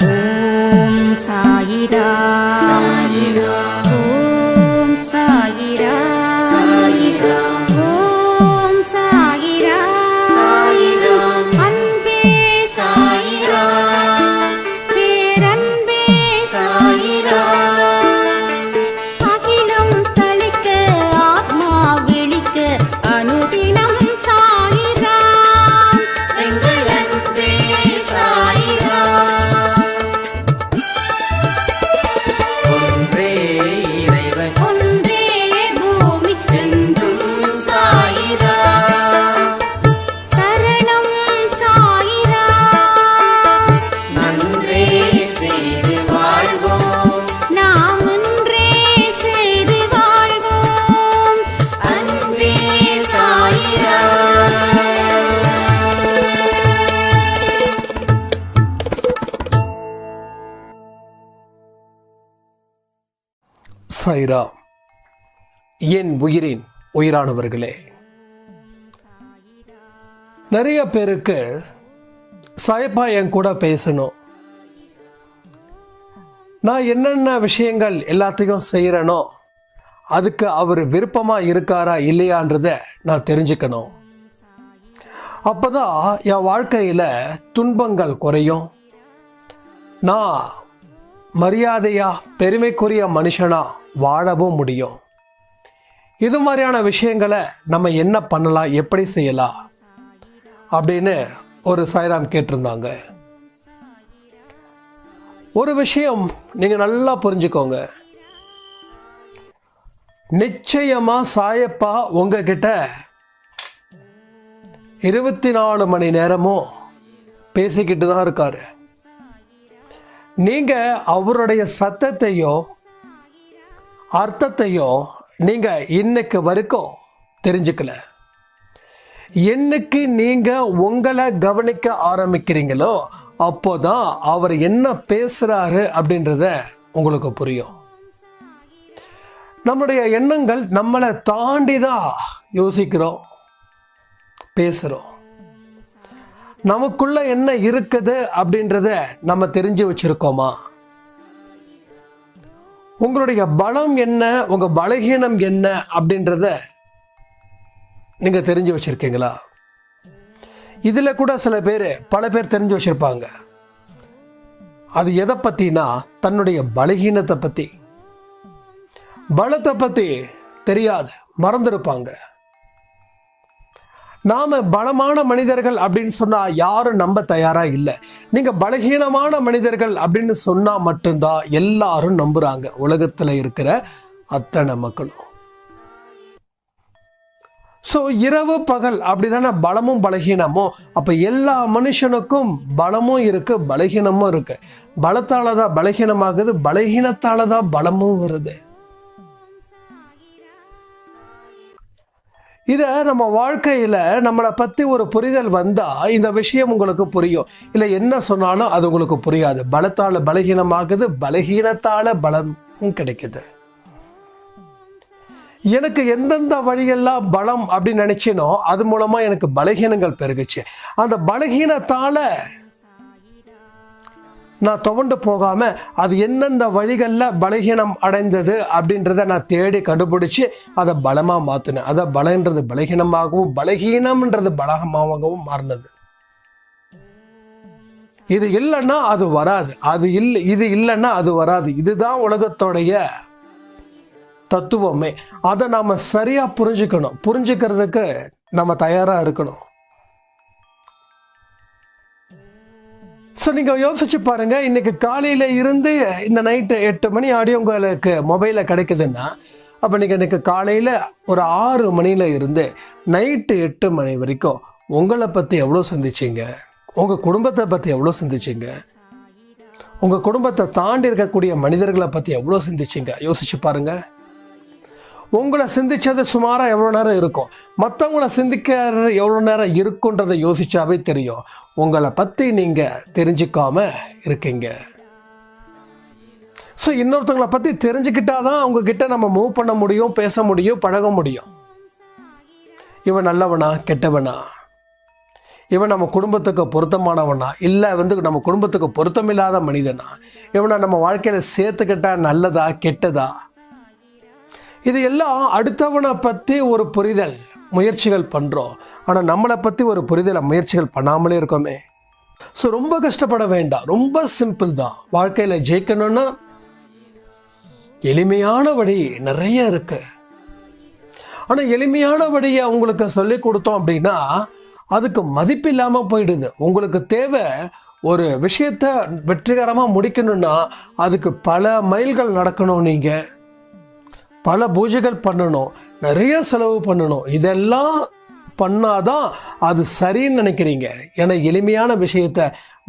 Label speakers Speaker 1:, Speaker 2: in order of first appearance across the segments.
Speaker 1: ஓம் சாயிரா சாயிரா ஓம் சாயிரா சாயிரா ஓம் சாயிரா சாயிரா அன்பே சாயிரா பேரன்பே சாயிரா அகிலம் தளிக்க ஆத்மா விழிக்க அனுதினம் சாயிரா எங்கள் அன்பே சாயிரா
Speaker 2: ஒன்றே இறைவன்
Speaker 1: ஒன்றே பூமிக்கென்றும் சாயிரா சரணம் சாயிரா
Speaker 2: நன்றே செய்து வாழ்வோம்
Speaker 1: நாம் ஒன்றே செய்து வாழ்வோம்
Speaker 2: அன்பே சாயிரா.
Speaker 3: சாயிரா. என் உயிரின் உயிரானவர்களே, நிறைய பேருக்கு சாயப்பா என் கூட பேசணும், நான் என்னென்ன விஷயங்கள் எல்லாத்தையும் செய்கிறேனோ அதுக்கு அவர் விருப்பமாக இருக்காரா இல்லையான்றதை நான் தெரிஞ்சுக்கணும். அப்போ தான் என் வாழ்க்கையில் துன்பங்கள் குறையும், நான் மரியாதையாக பெருமைக்குரிய மனுஷனாக வாழவும் முடியும். இது மாதிரியான விஷயங்களை நம்ம என்ன பண்ணலாம், எப்படி செய்யலாம் அப்படின்னு ஒரு சாய்ராம் கேட்டிருந்தாங்க. ஒரு விஷயம் நீங்கள் நல்லா புரிஞ்சுக்கோங்க, நிச்சயமாக சாயப்பா உங்ககிட்ட 24 மணி நேரமும் பேசிக்கிட்டு தான் இருக்காரு. நீங்கள் அவருடைய சத்தத்தையோ அர்த்தத்தையோ நீங்கள் இன்னைக்கு வரைக்கும் தெரிஞ்சுக்கல. என்னைக்கு நீங்கள் உங்களை கவனிக்க ஆரம்பிக்கிறீங்களோ அப்போதான் அவர் என்ன பேசுகிறாரு அப்படின்றத உங்களுக்கு புரியும். நம்முடைய எண்ணங்கள் நம்மளை தாண்டி தான் யோசிக்கிறோம், பேசுகிறோம். நமக்குள்ள என்ன இருக்குது அப்படின்றத நம்ம தெரிஞ்சு வச்சிருக்கோமா? உங்களுடைய பலம் என்ன, உங்க பலகீனம் என்ன அப்படின்றத நீங்க தெரிஞ்சு வச்சிருக்கீங்களா? இதுல கூட பல பேர் தெரிஞ்சு வச்சிருப்பாங்க. அது எதை பத்தினா தன்னுடைய பலகீனத்தை பத்தி. பலத்தை பத்தி தெரியாது, மறந்துருப்பாங்க. நாம பலமான மனிதர்கள் அப்படின்னு சொன்னா யாரும் நம்ப தயாரா இல்லை. நீங்க பலகீனமான மனிதர்கள் அப்படின்னு சொன்னா மட்டும்தான் எல்லாரும் நம்புறாங்க, உலகத்துல இருக்கிற அத்தனை மக்களும். ஸோ இரவு பகல் அப்படிதானே பலமும் பலகீனமும். அப்ப எல்லா மனுஷனுக்கும் பலமும் இருக்கு, பலகீனமும் இருக்கு. பலத்தால தான் பலகீனமாகுது, பலகீனத்தால தான் பலமும் வருது. இதை நம்ம வாழ்க்கையில் நம்மளை பற்றி ஒரு புரிதல் வந்தால் இந்த விஷயம் உங்களுக்கு புரியும். இல்லை என்ன சொன்னாலும் அது உங்களுக்கு புரியாது. பலத்தால் பலகீனமாகுது, பலகீனத்தால் பலமும் கிடைக்குது. எனக்கு எந்தெந்த வழியெல்லாம் பலம் அப்படின்னு நினைச்சினோ அது மூலமாக எனக்கு பலகீனங்கள் பெருகுச்சு. அந்த பலகீனத்தால் நான் துவண்டு போகாமல் அது எந்தெந்த வழிகளில் பலகீனம் அடைந்தது அப்படின்றத நான் தேடி கண்டுபிடிச்சி அதை பலமாக மாற்றினேன். அதை பலன்றது பலகீனமாகவும் பலகீனம்ன்றது பலகமாகவும் மாறினது. இது இல்லைன்னா அது வராது, இது இல்லைன்னா அது வராது. இதுதான் உலகத்தோடைய தத்துவமே. அதை நாம் சரியாக புரிஞ்சுக்கணும். புரிஞ்சுக்கிறதுக்கு நம்ம தயாராக இருக்கணும். ஸோ நீங்கள் யோசிச்சு பாருங்கள், இன்றைக்கி காலையில் இருந்து இந்த நைட்டு 8 மணி ஆடியோ உங்களுக்கு மொபைலில் கிடைக்குதுன்னா, அப்போ நீங்கள் இன்றைக்கி காலையில் ஒரு 6 மணியில் இருந்து நைட்டு 8 மணி வரைக்கும் உங்களை பற்றி எவ்வளோ சிந்திச்சிங்க, உங்கள் குடும்பத்தை பற்றி எவ்வளோ சிந்திச்சிங்க, உங்கள் குடும்பத்தை தாண்டி இருக்கக்கூடிய மனிதர்களை பற்றி எவ்வளோ சிந்திச்சிங்க யோசிச்சு பாருங்கள். உங்களை சிந்திச்சது சுமாராக எவ்வளோ நேரம் இருக்கும், மற்றவங்கள சிந்திக்கிறது எவ்வளோ நேரம் இருக்குன்றதை யோசிச்சாவே தெரியும் உங்களை பற்றி நீங்கள் தெரிஞ்சுக்காம இருக்கீங்க. ஸோ இன்னொருத்தவங்களை பற்றி தெரிஞ்சுக்கிட்டாதான் அவங்கக்கிட்ட நம்ம மூவ் பண்ண முடியும், பேச முடியும், பழக முடியும். இவன் நல்லவனா கெட்டவனா, இவன் நம்ம குடும்பத்துக்கு பொருத்தமானவனா, இல்லை நம்ம குடும்பத்துக்கு பொருத்தமில்லாத மனிதனா, இவனை நம்ம வாழ்க்கையில் சேர்த்துக்கிட்டா நல்லதா கெட்டதா, இது எல்லாம் அடுத்தவனை பற்றி ஒரு புரிதல் முயற்சிகள் பண்ணுறோம். ஆனால் நம்மளை பற்றி ஒரு புரிதலை முயற்சிகள் பண்ணாமலே இருக்கோமே. ஸோ ரொம்ப கஷ்டப்பட வேண்டாம், ரொம்ப சிம்பிள் தான். வாழ்க்கையில் ஜெயிக்கணும்னா எளிமையான வழி நிறைய இருக்கு. ஆனால் எளிமையான வழியை உங்களுக்கு சொல்லி கொடுத்தோம் அப்படின்னா அதுக்கு மதிப்பு இல்லாமல் போயிடுது. உங்களுக்கு தேவை ஒரு விஷயத்தை வெற்றிகரமாக முடிக்கணும்னா அதுக்கு பல மைல்கள் நடக்கணும், நீங்கள் பல பூஜைகள் பண்ணணும், நிறைய செலவு பண்ணணும். இதெல்லாம் பண்ணாதான் அது சரின்னு நினைக்கிறீங்க. ஏன்னா எளிமையான விஷயத்தை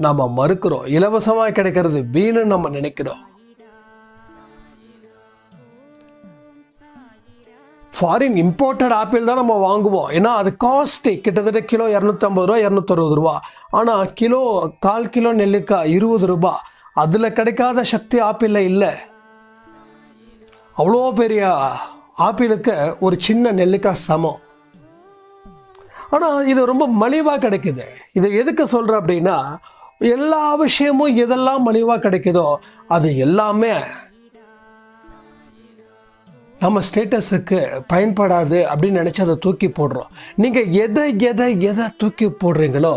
Speaker 3: நம்ம மறுக்கிறோம். இலவசமாக கிடைக்கிறது வீணு நம்ம நினைக்கிறோம். ஃபாரின் இம்போர்ட்டட் ஆப்பிள் தான் நம்ம வாங்குவோம். ஏன்னா அது காஸ்ட்டு கிட்டத்தட்ட கிலோ 250 ரூபா 260 ரூபா. ஆனால் கிலோ 1/4 கிலோ நெல்லிக்காய் 20 ரூபா. அதில் கிடைக்காத சக்தி ஆப்பிளில் இல்லை. அவ்வளோ பெரிய ஆப்பிளுக்கு ஒரு சின்ன நெல்லிக்காய் சமம். ஆனால் இது ரொம்ப மலிவாக கிடைக்குது. இதை எதுக்கு சொல்கிறேன் அப்படின்னா, எல்லா விஷயமும் எதெல்லாம் மலிவாக கிடைக்குதோ அது எல்லாமே நம்ம ஸ்டேட்டஸுக்கு பயன்படாது அப்படின்னு நினச்சி அதை தூக்கி போடுறோம். நீங்கள் எதை தூக்கி போடுறீங்களோ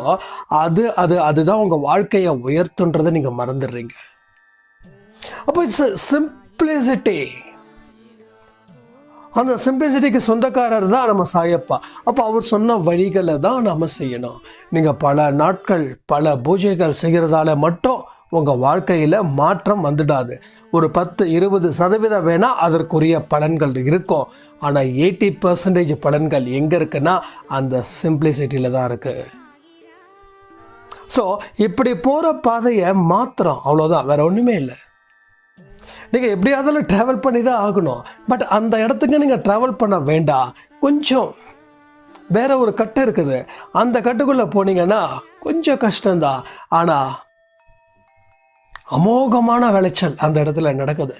Speaker 3: அதுதான் உங்கள் வாழ்க்கையை உயர்த்துன்றதை நீங்கள் மறந்துடுறீங்க. அப்போ இட்ஸ் சிம்பிளிசிட்டி. அந்த சிம்பிளிசிட்டிக்கு சொந்தக்காரர் தான் நம்ம சாயப்பா. அப்போ அவர் சொன்ன வழிகளை தான் நம்ம செய்யணும். நீங்கள் பல நாட்கள் பல பூஜைகள் செய்கிறதால மட்டும் உங்கள் வாழ்க்கையில் மாற்றம் வந்துடாது. ஒரு 10-20% வேணால் அதற்குரிய பலன்கள் இருக்கும். ஆனால் 80% பலன்கள் எங்கே இருக்குன்னா அந்த சிம்பிளிசிட்டியில் தான் இருக்குது. ஸோ இப்படி போகிற பாதையை மாத்திரம், அவ்வளோதான், வேறு ஒன்றுமே இல்லை. நீங்கள் எப்படியாவது ட்ராவல் பண்ணி தான் ஆகணும். பட் அந்த இடத்துக்கு நீங்கள் ட்ராவல் பண்ண வேண்டாம். கொஞ்சம் வேற ஒரு கட்டு இருக்குது, அந்த கட்டுக்குள்ளே போனீங்கன்னா கொஞ்சம் கஷ்டம்தான். ஆனால் அமோகமான விளைச்சல் அந்த இடத்துல நடக்குது.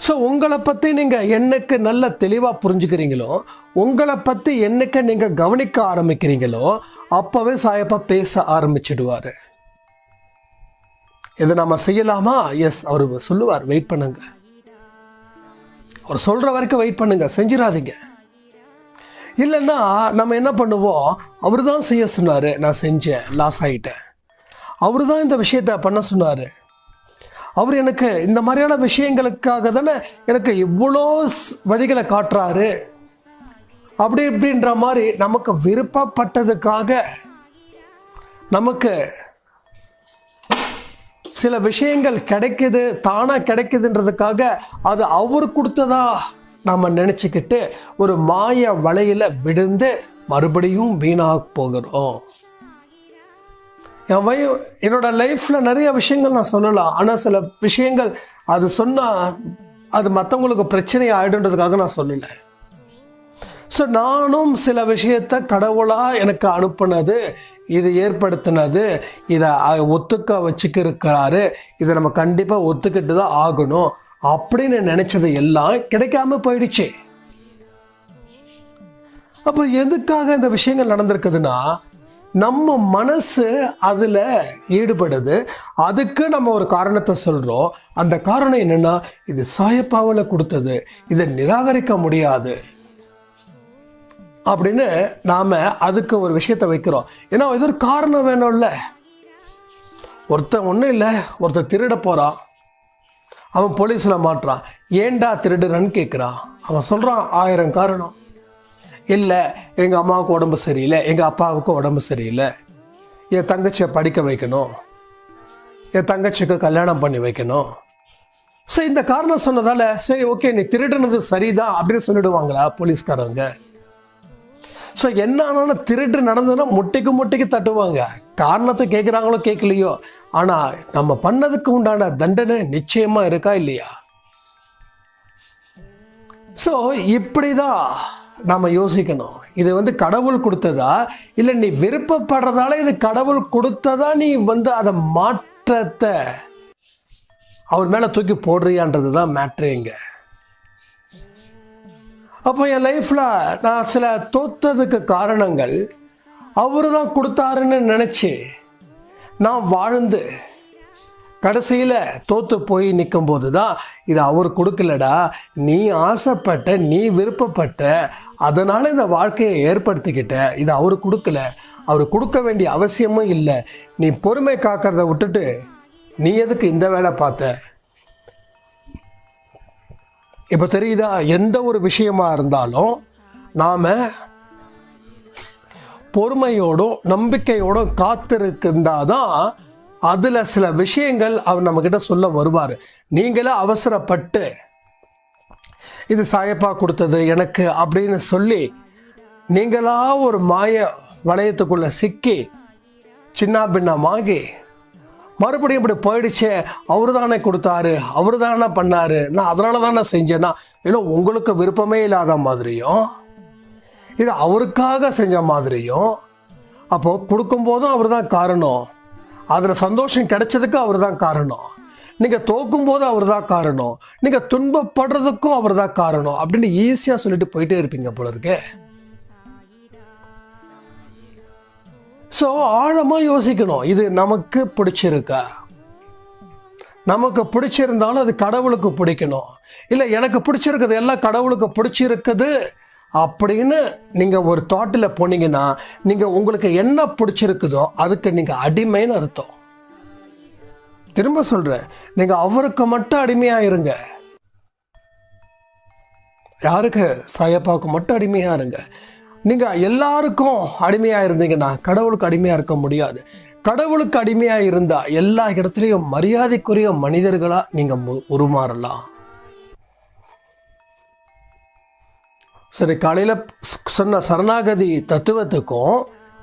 Speaker 3: ஸோ உங்களை பற்றி நீங்கள் என்னைக்கு நல்ல தெளிவாக புரிஞ்சுக்கிறீங்களோ, உங்களை பற்றி என்னைக்கு நீங்கள் கவனிக்க ஆரம்பிக்கிறீங்களோ அப்போவே சாயப்பா பேச ஆரம்பிச்சிடுவார். இதை நம்ம செய்யலாமா? எஸ், அவர் சொல்லுவார், வெயிட் பண்ணுங்க. அவர் சொல்கிற வரைக்கும் வெயிட் பண்ணுங்க, செஞ்சிடாதீங்க. இல்லைன்னா நம்ம என்ன பண்ணுவோம், அவர் தான் செய்ய சொன்னார், நான் செஞ்சேன், லாஸ் ஆகிட்டேன். அவர் தான் இந்த விஷயத்தை பண்ண சொன்னார், அவர் எனக்கு இந்த மாதிரியான விஷயங்களுக்காக தானே எனக்கு இவ்வளோ வழிகளை காட்டுறாரு, அப்படி இப்படின்ற மாதிரி நமக்கு விருப்பப்பட்டதுக்காக நமக்கு சில விஷயங்கள் கிடைக்குது, தானாக கிடைக்குதுன்றதுக்காக அது அவர் கொடுத்ததா நம்ம நினச்சிக்கிட்டு ஒரு மாய வலையில் விழுந்து மறுபடியும் வீணாக போகிறோம். என்னோட லைஃப்பில் நிறைய விஷயங்கள் நான் சொல்லலாம். ஆனால் சில விஷயங்கள் அது சொன்னால் அது மற்றவங்களுக்கு பிரச்சனை ஆகிடுன்றதுக்காக நான் சொல்லலை. ஸோ நானும் சில விஷயத்தை கடவுளாக எனக்கு அனுப்புனது, இது ஏற்படுத்தினது, இதை ஒத்துக்க வச்சுக்கிருக்கிறாரு, இதை நம்ம கண்டிப்பாக ஒத்துக்கிட்டு தான் ஆகணும் அப்படின்னு நினச்சது எல்லாம் கிடைக்காம போயிடுச்சு. அப்போ எதுக்காக இந்த விஷயங்கள் நடந்திருக்குதுன்னா, நம்ம மனசு அதில் ஈடுபடுது. அதுக்கு நம்ம ஒரு காரணத்தை சொல்கிறோம். அந்த காரணம் என்னென்னா, இது சாயப்பாவில் கொடுத்தது, இதை நிராகரிக்க முடியாது அப்படின்னு நாம் அதுக்கு ஒரு விஷயத்தை வைக்கிறோம். ஏன்னா இது ஒரு காரணம் வேணும்ல. ஒருத்தன் ஒன்றும் இல்லை, ஒருத்தன் திருட போகிறான், அவன் போலீஸில் மாட்டுறான், ஏண்டா திருடுறன்னு கேட்குறான். அவன் சொல்கிறான் 1000 காரணம். இல்லை, எங்கள் அம்மாவுக்கு உடம்பு சரியில்லை, எங்கள் அப்பாவுக்கு உடம்பு சரியில்லை, என் தங்கச்சியை படிக்க வைக்கணும், என் தங்கச்சிக்கு கல்யாணம் பண்ணி வைக்கணும். ஸோ இந்த காரணம் சொன்னதால் சரி ஓகே நீ திருடுனது சரிதான் அப்படின்னு சொல்லிடுவாங்களா போலீஸ்காரங்க? ஸோ என்ன ஆனாலும் திருட்டு நடந்ததுன்னா முட்டிக்கு தட்டுவாங்க. காரணத்தை கேட்குறாங்களோ கேட்கலையோ, ஆனால் நம்ம பண்ணதுக்கு உண்டான தண்டனை நிச்சயமாக இருக்கா இல்லையா? ஸோ இப்படி தான் நாம் யோசிக்கணும். இது கடவுள் கொடுத்ததா, இல்லை நீ விருப்பப்படுறதால இது கடவுள் கொடுத்ததா, நீ அதை மாற்றத்தை அவர் மேலே தூக்கி போடுறியான்றது தான் மேட்ருங்க. அப்போ என் லைஃப்பில் நான் சில தோற்றதுக்கு காரணங்கள் அவரு தான் கொடுத்தாருன்னு நினச்சி நான் வாழ்ந்து கடைசியில் தோற்று போய் நிற்கும் போது தான் இது அவர் கொடுக்கலடா, நீ ஆசைப்பட்ட, நீ விருப்பப்பட்ட, அதனால் இந்த வாழ்க்கையை ஏற்படுத்திக்கிட்ட, இது அவர் கொடுக்கல, அவர் கொடுக்க வேண்டிய அவசியமும் இல்லை, நீ பொறுமை காக்கிறத விட்டுட்டு நீ எதுக்கு இந்த வேலை பார்த்த? இப்போ தெரியுதா? எந்த ஒரு விஷயமா இருந்தாலும் நாம் பொறுமையோடும் நம்பிக்கையோடும் காத்திருந்தாதான் அதில் சில விஷயங்கள் அவர் நம்மக்கிட்ட சொல்ல வருவார். நீங்களே அவசரப்பட்டு இது சாயப்பா கொடுத்தது எனக்கு அப்படின்னு சொல்லி நீங்களா ஒரு மாய வளையத்துக்குள்ளே சிக்கி சின்ன பின்னமாகி மறுபடியும் இப்படி போயிடுச்சே, அவரு தானே கொடுத்தாரு, அவரு தானே பண்ணாரு, நான் அதனால தானே செஞ்சேன்னா, ஏன்னா உங்களுக்கு விருப்பமே இல்லாத மாதிரியும் இது அவருக்காக செஞ்ச மாதிரியும், அப்போது கொடுக்கும்போதும் அவர் தான் காரணம், அதில் சந்தோஷம் கிடைச்சதுக்கு அவர் தான் காரணம், நீங்கள் தோக்கும்போது அவர் தான் காரணம், நீங்கள் துன்பப்படுறதுக்கும் அவர் தான் காரணம் அப்படின்னு ஈஸியாக சொல்லிட்டு போயிட்டே இருப்பீங்க போல இருக்கே. ஸோ ஆழமாக யோசிக்கணும், இது நமக்கு பிடிச்சிருக்கா? நமக்கு பிடிச்சிருந்தாலும் அது கடவுளுக்கு பிடிக்கணும். இல்லை எனக்கு பிடிச்சிருக்குது எல்லாம் கடவுளுக்கு பிடிச்சிருக்குது அப்படின்னு நீங்கள் ஒரு தாட்டில் போனீங்கன்னா நீங்கள் உங்களுக்கு என்ன பிடிச்சிருக்குதோ அதுக்கு நீங்கள் அடிமைன்னு அர்த்தம். திரும்ப சொல்கிறேன், நீங்கள் அவருக்கு மட்டும் அடிமையாக இருங்க. யாருக்கு? சாயப்பாவுக்கு மட்டும் அடிமையாக இருங்க. நீங்கள் எல்லாருக்கும் அடிமையாக இருந்தீங்கன்னா கடவுளுக்கு அடிமையாக இருக்க முடியாது. கடவுளுக்கு அடிமையாக இருந்தால் எல்லா இடத்துலையும் மரியாதைக்குரிய மனிதர்களாக நீங்கள் உருமாறலாம். சரி, காலையில் சொன்ன சரணாகதி தத்துவத்துக்கும்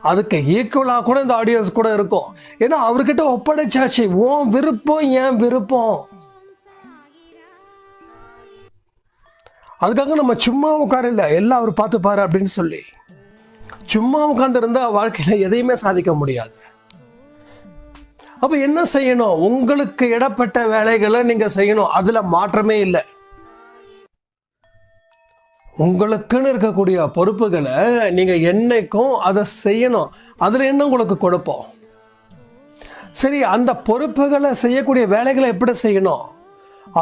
Speaker 3: அதுக்கு ஈக்குவலாக கூட இந்த ஆடியன்ஸ் கூட இருக்கும். ஏன்னா அவர்கிட்ட ஒப்படைச்சாச்சு, உன் விருப்பம் என் விருப்பம். அதுக்காக நம்ம சும்மா உட்காரல, எல்லாம் அவர் பார்த்துப்பாரு அப்படின்னு சொல்லி சும்மா உட்கார்ந்துருந்தா வாழ்க்கையில் எதையுமே சாதிக்க முடியாது. அப்போ என்ன செய்யணும்? உங்களுக்கு இடப்பட்ட வேலைகளை நீங்கள் செய்யணும், அதில் மாற்றமே இல்லை. உங்களுக்குன்னு இருக்கக்கூடிய பொறுப்புகளை நீங்கள் என்னைக்கும் அதை செய்யணும். அதில் என்ன உங்களுக்கு கொடுப்போம்? சரி, அந்த பொறுப்புகளை செய்யக்கூடிய வேலைகளை எப்படி செய்யணும்?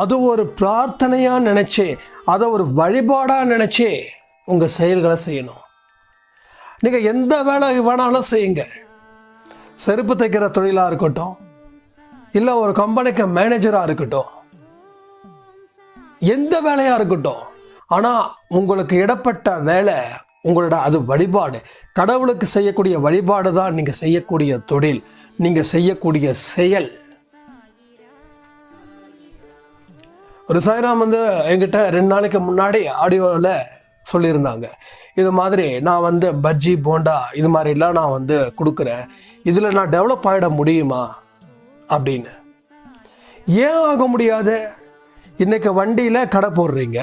Speaker 3: அது ஒரு பிரார்த்தனையாக நினச்சி, அதை ஒரு வழிபாடாக நினச்சி உங்கள் செயல்களை செய்யணும். நீங்கள் எந்த வேலை வேணாலும் செய்யுங்க. செருப்பு தைக்கிற தொழிலாக இருக்கட்டும், இல்லை ஒரு கம்பெனிக்கு மேனேஜராக இருக்கட்டும், எந்த வேலையாக இருக்கட்டும், ஆனால் உங்களுக்கு இடப்பட்ட வேலை உங்களோட அது வழிபாடு. கடவுளுக்கு செய்யக்கூடிய வழிபாடு தான் நீங்கள் செய்யக்கூடிய தொழில், நீங்கள் செய்யக்கூடிய செயல். ஒரு சாய்ராம் என்கிட்ட 2 நாளைக்கு முன்னாடி ஆடியோவில் சொல்லியிருந்தாங்க, இது மாதிரி நான் பஜ்ஜி போண்டா இது மாதிரிலாம் நான் கொடுக்குறேன், இதில் நான் டெவலப் ஆகிட முடியுமா அப்படின்னு. ஏன் ஆக முடியாது? இன்னைக்கு வண்டியில் கடை போடுறீங்க,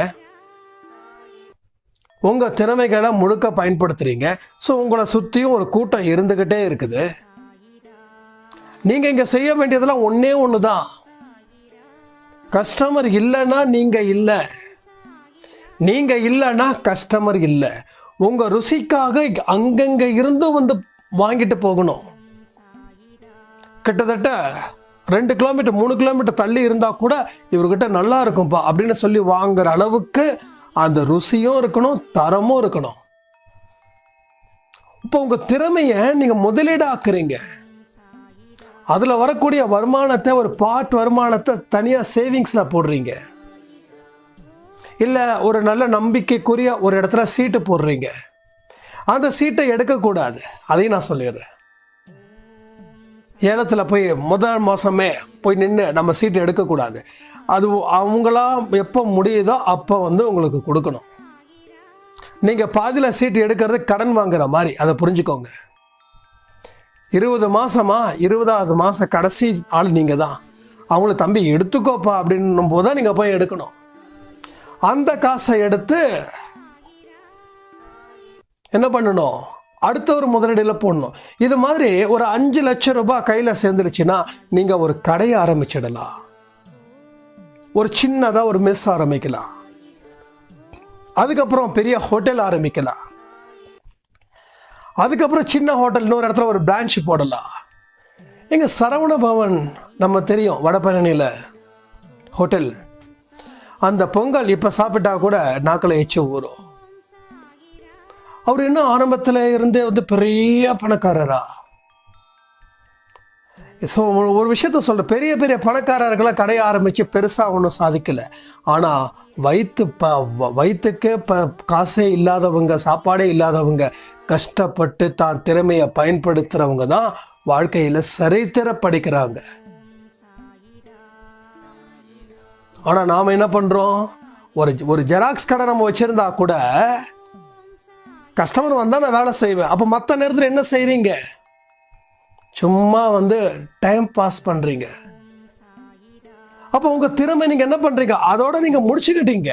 Speaker 3: உங்கள் திறமைகளை முழுக்க பயன்படுத்துகிறீங்க. ஸோ உங்களை சுற்றியும் ஒரு கூட்டம் இருந்துக்கிட்டே இருக்குது. நீங்கள் இங்கே செய்ய வேண்டியதெல்லாம் ஒன்றே ஒன்று தான். கஸ்டமர் இல்லைன்னா நீங்கள் இல்லை, நீங்கள் இல்லைன்னா கஸ்டமர் இல்லை. உங்கள் ருசிக்காக அங்கங்கே இருந்து வாங்கிட்டு போகணும். கிட்டத்தட்ட 2 கிலோமீட்டர் 3 கிலோமீட்டர் தள்ளி இருந்தால் கூட இவர்கிட்ட நல்லா இருக்கும்பா அப்படின்னு சொல்லி வாங்குற அளவுக்கு அந்த ருசியும் இருக்கணும், தரமும் இருக்கணும். இப்போ உங்கள் திறமையை நீங்கள் முதலீடு ஆக்குறீங்க. அதில் வரக்கூடிய வருமானத்தை, ஒரு பார்ட் வருமானத்தை தனியாக சேவிங்ஸில் போடுறீங்க. இல்லை ஒரு நல்ல நம்பிக்கைக்குரிய ஒரு இடத்துல சீட்டு போடுறீங்க. அந்த சீட்டை எடுக்கக்கூடாது, அதையும் நான் சொல்லிடுறேன். ஏலத்தில் போய் முதல் மாதமே போய் நின்று நம்ம சீட்டு எடுக்கக்கூடாது. அது அவங்களாம் எப்போ முடியுதோ அப்போ உங்களுக்கு கொடுக்கணும். நீங்கள் பாதியில் சீட்டு எடுக்கிறது கடன் வாங்குற மாதிரி, அதை புரிஞ்சுக்கோங்க. 20 மாதமா 20வது மாதம் கடைசி ஆள் நீங்கள் தான். அவங்கள தம்பி எடுத்துக்கோப்பா அப்படின்னும் போது தான் நீங்கள் போய் எடுக்கணும். அந்த காசை எடுத்து என்ன பண்ணணும்? அடுத்த ஒரு முதலீடில் போடணும். இது மாதிரி ஒரு 5 லட்சம் ரூபாய் கையில் சேர்ந்துருச்சுன்னா நீங்கள் ஒரு கடையை ஆரம்பிச்சிடலாம், ஒரு சின்னதாக ஒரு மெஸ் ஆரம்பிக்கலாம், அதுக்கப்புறம் பெரிய ஹோட்டல் ஆரம்பிக்கலாம். அதுக்கப்புறம் சின்ன ஹோட்டல் இன்னொரு இடத்துல ஒரு பிரான்ச் போடலாம். எங்கள் சரவண பவன் நம்ம தெரியும், வடபழனியில் ஹோட்டல். அந்த பொங்கல் இப்போ சாப்பிட்டா கூட நாக்கில் எச்சு ஊறும். அவர் இன்னும் ஆரம்பத்தில் இருந்தே வந்து பெரிய பணக்காரரா. ஸோ ஒரு விஷயத்த சொல்ற, பெரிய பெரிய பணக்காரர்களை கடையை ஆரம்பித்து பெருசாக ஒன்றும் சாதிக்கலை. ஆனால் வயிற்றுக்கே காசே இல்லாதவங்க, சாப்பாடே இல்லாதவங்க, கஷ்டப்பட்டு தான் திறமையை பயன்படுத்துகிறவங்க தான் வாழ்க்கையில் சரித்திர படிக்கிறாங்க. ஆனால் நாம் என்ன பண்ணுறோம், ஒரு ஜெராக்ஸ் கடை நம்ம வச்சுருந்தா கூட கஸ்டமர் வந்தால் நான் வேலை செய்வேன். அப்போ மற்ற நேரத்தில் என்ன செய்கிறீங்க? சும்மா வந்து டைம் பாஸ் பண்ணுறீங்க. அப்போ உங்கள் திறமை நீங்கள் என்ன பண்ணுறீங்க, அதோட நீங்கள் முடிச்சுக்கிட்டீங்க.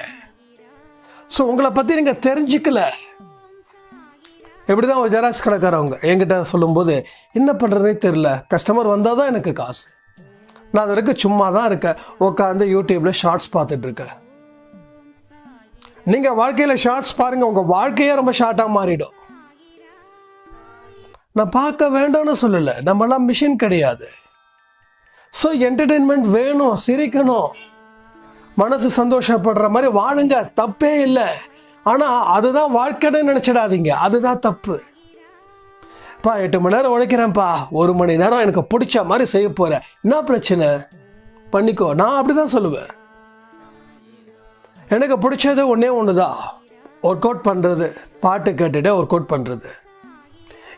Speaker 3: ஸோ உங்களை பற்றி நீங்கள் தெரிஞ்சிக்கல. எப்படி தான் ஒரு ஜெராக்ஸ் கடைக்காரவங்க என்கிட்ட சொல்லும்போது, என்ன பண்ணுறதுனே தெரில, கஸ்டமர் வந்தால் தான் எனக்கு காசு, நான் அது வரைக்கும் சும்மா தான் இருக்கேன், உட்காந்து யூடியூப்பில் ஷார்ட்ஸ் பார்த்துட்ருக்கேன். நீங்கள் வாழ்க்கையில் ஷார்ட்ஸ் பாருங்கள், உங்கள் வாழ்க்கையே ரொம்ப ஷார்ட்டாக மாறிடும். நான் பார்க்க வேண்டாம்னு சொல்லலை, நம்மளாம் மிஷின் கிடையாது. ஸோ என்டர்டெயின்மெண்ட் வேணும், சிரிக்கணும், மனசு சந்தோஷப்படுற மாதிரி வாழுங்க, தப்பே இல்லை. ஆனால் அதுதான் வாழ்க்கைன்னு நினச்சிடாதீங்க, அதுதான் தப்பு. 8 மணி நேரம் உழைக்கிறேன்ப்பா, 1 மணி நேரம் எனக்கு பிடிச்ச மாதிரி செய்ய போகிறேன், என்ன பிரச்சனை, பண்ணிக்கோ. நான் அப்படி தான் சொல்லுவேன். எனக்கு பிடிச்சது ஒன்று தான், ஒர்க் அவுட் பண்ணுறது, பாட்டு கேட்டுகிட்டே ஒர்க் அவுட் பண்ணுறது.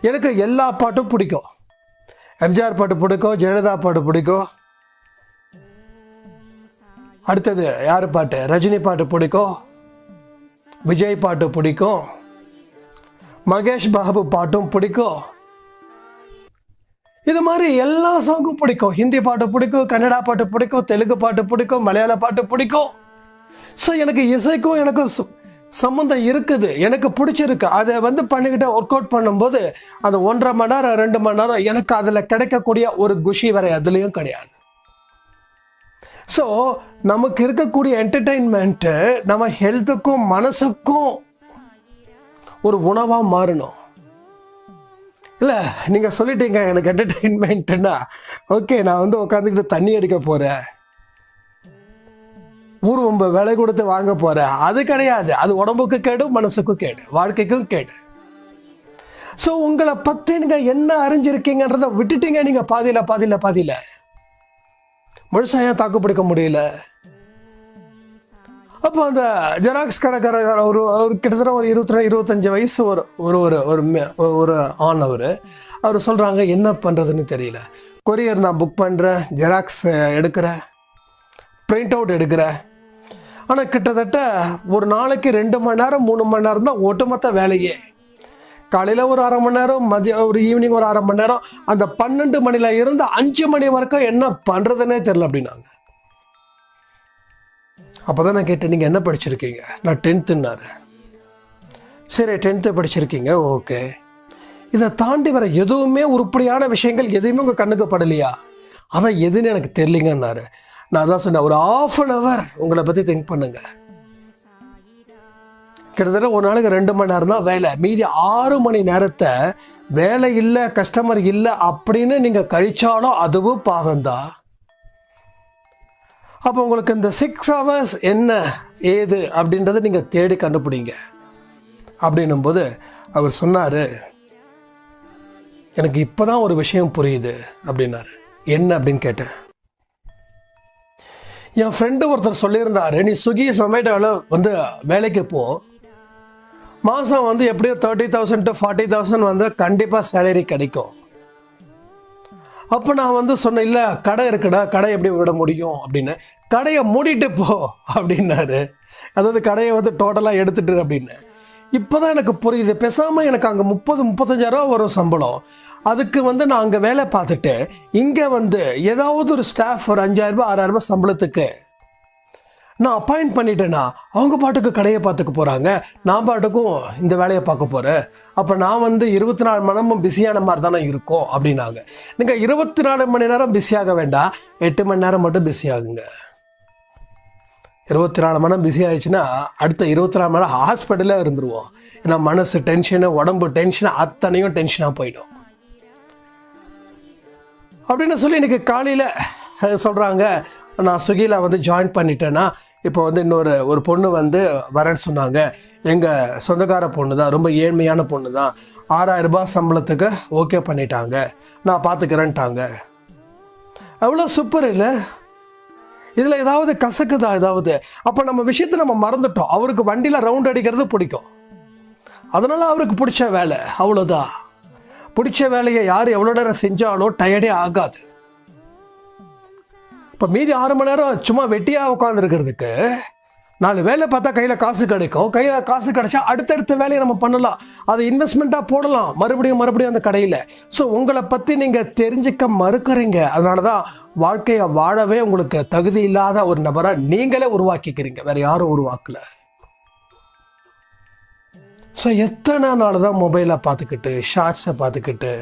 Speaker 3: எனக்கு எல்லா பாட்டும் பிடிக்கும். எம்ஜிஆர் பாட்டு பிடிக்கும், ஜெயலலிதா பாட்டு பிடிக்கும், அடுத்தது யார் பாட்டு, ரஜினி பாட்டு பிடிக்கும், விஜய் பாட்டு பிடிக்கும், மகேஷ் பாபு பாட்டும் பிடிக்கும். இது மாதிரி எல்லா சாங்கும் பிடிக்கும். ஹிந்தி பாட்டு பிடிக்கும், கன்னடா பாட்டு பிடிக்கும், தெலுங்கு பாட்டு பிடிக்கும், மலையாள பாட்டு பிடிக்கும். ஸோ எனக்கு இசைக்கும் எனக்கும் சம்மந்தம் இருக்குது, எனக்கு பிடிச்சிருக்கு. அதை வந்து பண்ணிக்கிட்ட ஒர்க் அவுட் பண்ணும்போது அந்த 1.5 மணி நேரம் 2 மணி நேரம் எனக்கு அதில் கிடைக்கக்கூடிய ஒரு குஷி வரை அதுலேயும் கிடையாது. ஸோ நமக்கு இருக்கக்கூடிய என்டர்டெயின்மெண்ட்டு நம்ம ஹெல்த்துக்கும் மனசுக்கும் ஒரு உணவாக மாறணும். இல்லை நீங்கள் சொல்லிட்டீங்க எனக்கு என்டர்டெயின்மெண்ட்டுன்னா, ஓகே நான் வந்து உட்காந்துக்கிட்டு தண்ணி அடிக்க போகிறேன், ஊர்வம்ப விலை கொடுத்து வாங்க போகிறேன், அது கிடையாது. அது உடம்புக்கு கேடு, மனசுக்கும் கேடு, வாழ்க்கைக்கும் கேடு. ஸோ உங்களை பற்றி நீங்கள் என்ன அறிஞ்சிருக்கீங்கன்றதை விட்டுட்டீங்க நீங்கள் பாதியில் முழுசாக ஏன் தாக்கு பிடிக்க முடியல? அப்போ அந்த ஜெராக்ஸ் கடைக்காரர் ஒரு கிட்டத்தட்ட ஒரு 22-25 வயசு ஒரு ஆண். அவர் சொல்கிறாங்க, என்ன பண்ணுறதுன்னு தெரியல, கொரியர் நான் புக் பண்ணுறேன், ஜெராக்ஸ் எடுக்கிறேன், பிரிண்ட் அவுட் எடுக்கிறேன், ஆனால் கிட்டத்தட்ட ஒரு நாளைக்கு 2 மணி நேரம் 3 மணி நேரம் தான் ஒட்டுமொத்த வேலையே. காலையில் ஒரு 1/2 மணி நேரம், மதியம் ஒரு ஈவினிங் ஒரு 1/2 மணி நேரம், அந்த 12 மணில இருந்து 5 மணி வரைக்கும் என்ன பண்ணுறதுன்னே தெரில அப்படின்னாங்க. அப்போ தான் நான் கேட்டேன், நீங்கள் என்ன படிச்சிருக்கீங்க? நான் 10th. சரி 10th படிச்சிருக்கீங்க, ஓகே. இதை தாண்டி வர எதுவுமே உருப்படியான விஷயங்கள் எதுவுமே உங்கள் கண்ணுக்கு படலையா? அதான் எதுன்னு எனக்கு தெரியலிங்கன்னாரு. நான் அதான் சொன்னேன், ஒரு 1/2 hour உங்களை பற்றி திங்க் பண்ணுங்க. கிட்டத்தட்ட ஒரு நாளைக்கு 2 மணி நேரம் தான் வேலை, மீதி 6 மணி நேரத்தை வேலை இல்லை, கஸ்டமர் இல்லை அப்படின்னு நீங்கள் கழிச்சாலும் அதுவும் பாவம்தான். அப்போ உங்களுக்கு இந்த 6 hours என்ன ஏது அப்படின்றத நீங்கள் தேடி கண்டுபிடிங்க அப்படின்னும்போது அவர் சொன்னார், எனக்கு இப்போ தான் ஒரு விஷயம் புரியுது அப்படின்னாரு. என்ன அப்படின்னு கேட்டேன். என் ஃப்ரெண்டு ஒருத்தர் சொல்லியிருந்தாரு, நீ ஸ்விக்கி ஜொமேட்டோவில் வந்து வேலைக்கு போ, மாதம் வந்து எப்படியும் 30,000 to 40,000 வந்து கண்டிப்பாக சேலரி கிடைக்கும். அப்போ நான் வந்து சொன்னேன், இல்லை கடை இருக்குடா, கடை எப்படி விட முடியும் அப்படின்னு. கடையை மூடிட்டு போ அப்படின்னாரு. அதாவது கடையை வந்து டோட்டலாக எடுத்துட்டு அப்படின்னு. இப்போ தான் எனக்கு புரியுது, பேசாமல் எனக்கு அங்கே 30-35,000 வரும் சம்பளம், அதுக்கு வந்து நான் அங்கே வேலை பார்த்துட்டு இங்கே வந்து ஏதாவது ஒரு ஸ்டாஃப் ஒரு 5,000 6,000 சம்பளத்துக்கு நான் அப்பாயிண்ட் பண்ணிட்டேன்னா அவங்க பாட்டுக்கு கடையை பார்த்துக்க போகிறாங்க, நான் பாட்டுக்கும் இந்த வேலையை பார்க்க போகிறேன். அப்போ நான் வந்து 24 மணி நேரமும் பிஸியான மாதிரி தானே இருக்கும் அப்படின்னாங்க. நீங்கள் 24 மணி நேரம் பிஸியாக வேண்டாம், 8 மணி நேரம் மட்டும் பிஸியாகுங்க. 24 மணி நேரம் பிஸி ஆயிடுச்சுன்னா அடுத்த 24 மணி நேரம் ஹாஸ்பிட்டலில் இருந்துருவோம். ஏன்னா மனசு டென்ஷனு, உடம்பு டென்ஷனு, அத்தனையும் டென்ஷனாக போயிடும் அப்படின்னு சொல்லி இன்றைக்கி காலையில் சொல்கிறாங்க, நான் ஸ்விக்கியில் வந்து ஜாயின் பண்ணிட்டேன்னா இப்போ வந்து ஒரு பொண்ணு வந்து வரேன்னு சொன்னாங்க. எங்கள் சொந்தக்கார பொண்ணு தான், ரொம்ப ஏழ்மையான பொண்ணு தான், 6000 ரூபாய் சம்பளத்துக்கு ஓகே பண்ணிட்டாங்க, நான் பார்த்துக்கிறேன்ட்டாங்க. அவ்வளோ சூப்பர் இல்லை? இதில் ஏதாவது கசக்குதா ஏதாவது? அப்போ நம்ம விஷயத்தை நம்ம மறந்துட்டோம். அவருக்கு வண்டியில் ரவுண்ட் அடிக்கிறது பிடிக்கும், அதனால் அவருக்கு பிடிச்ச வேலை, அவ்வளோதான். பிடிச்ச வேலையை யார் எவ்வளோ நேரம் செஞ்சாலும் டயர்டே ஆகாது. இப்போ மீதி 6 மணி நேரம் சும்மா வெட்டியாக உட்காந்துருக்கிறதுக்கு 4 வேலை பார்த்தா கையில் காசு கிடைக்கும். கையில் காசு கிடைச்சா அடுத்தடுத்த வேலையை நம்ம பண்ணலாம், அதை இன்வெஸ்ட்மெண்ட்டாக போடலாம் மறுபடியும் அந்த கடையில். ஸோ உங்களை பற்றி நீங்கள் தெரிஞ்சுக்க மறுக்கிறீங்க. அதனால தான் வாழ்க்கையை வாழவே உங்களுக்கு தகுதி இல்லாத ஒரு நபராக நீங்களே உருவாக்கிக்கிறீங்க, வேறு யாரும் உருவாக்கல. ஸோ எத்தனை நாள் தான் மொபைலை பார்த்துக்கிட்டு, ஷார்ட்ஸை பார்த்துக்கிட்டு,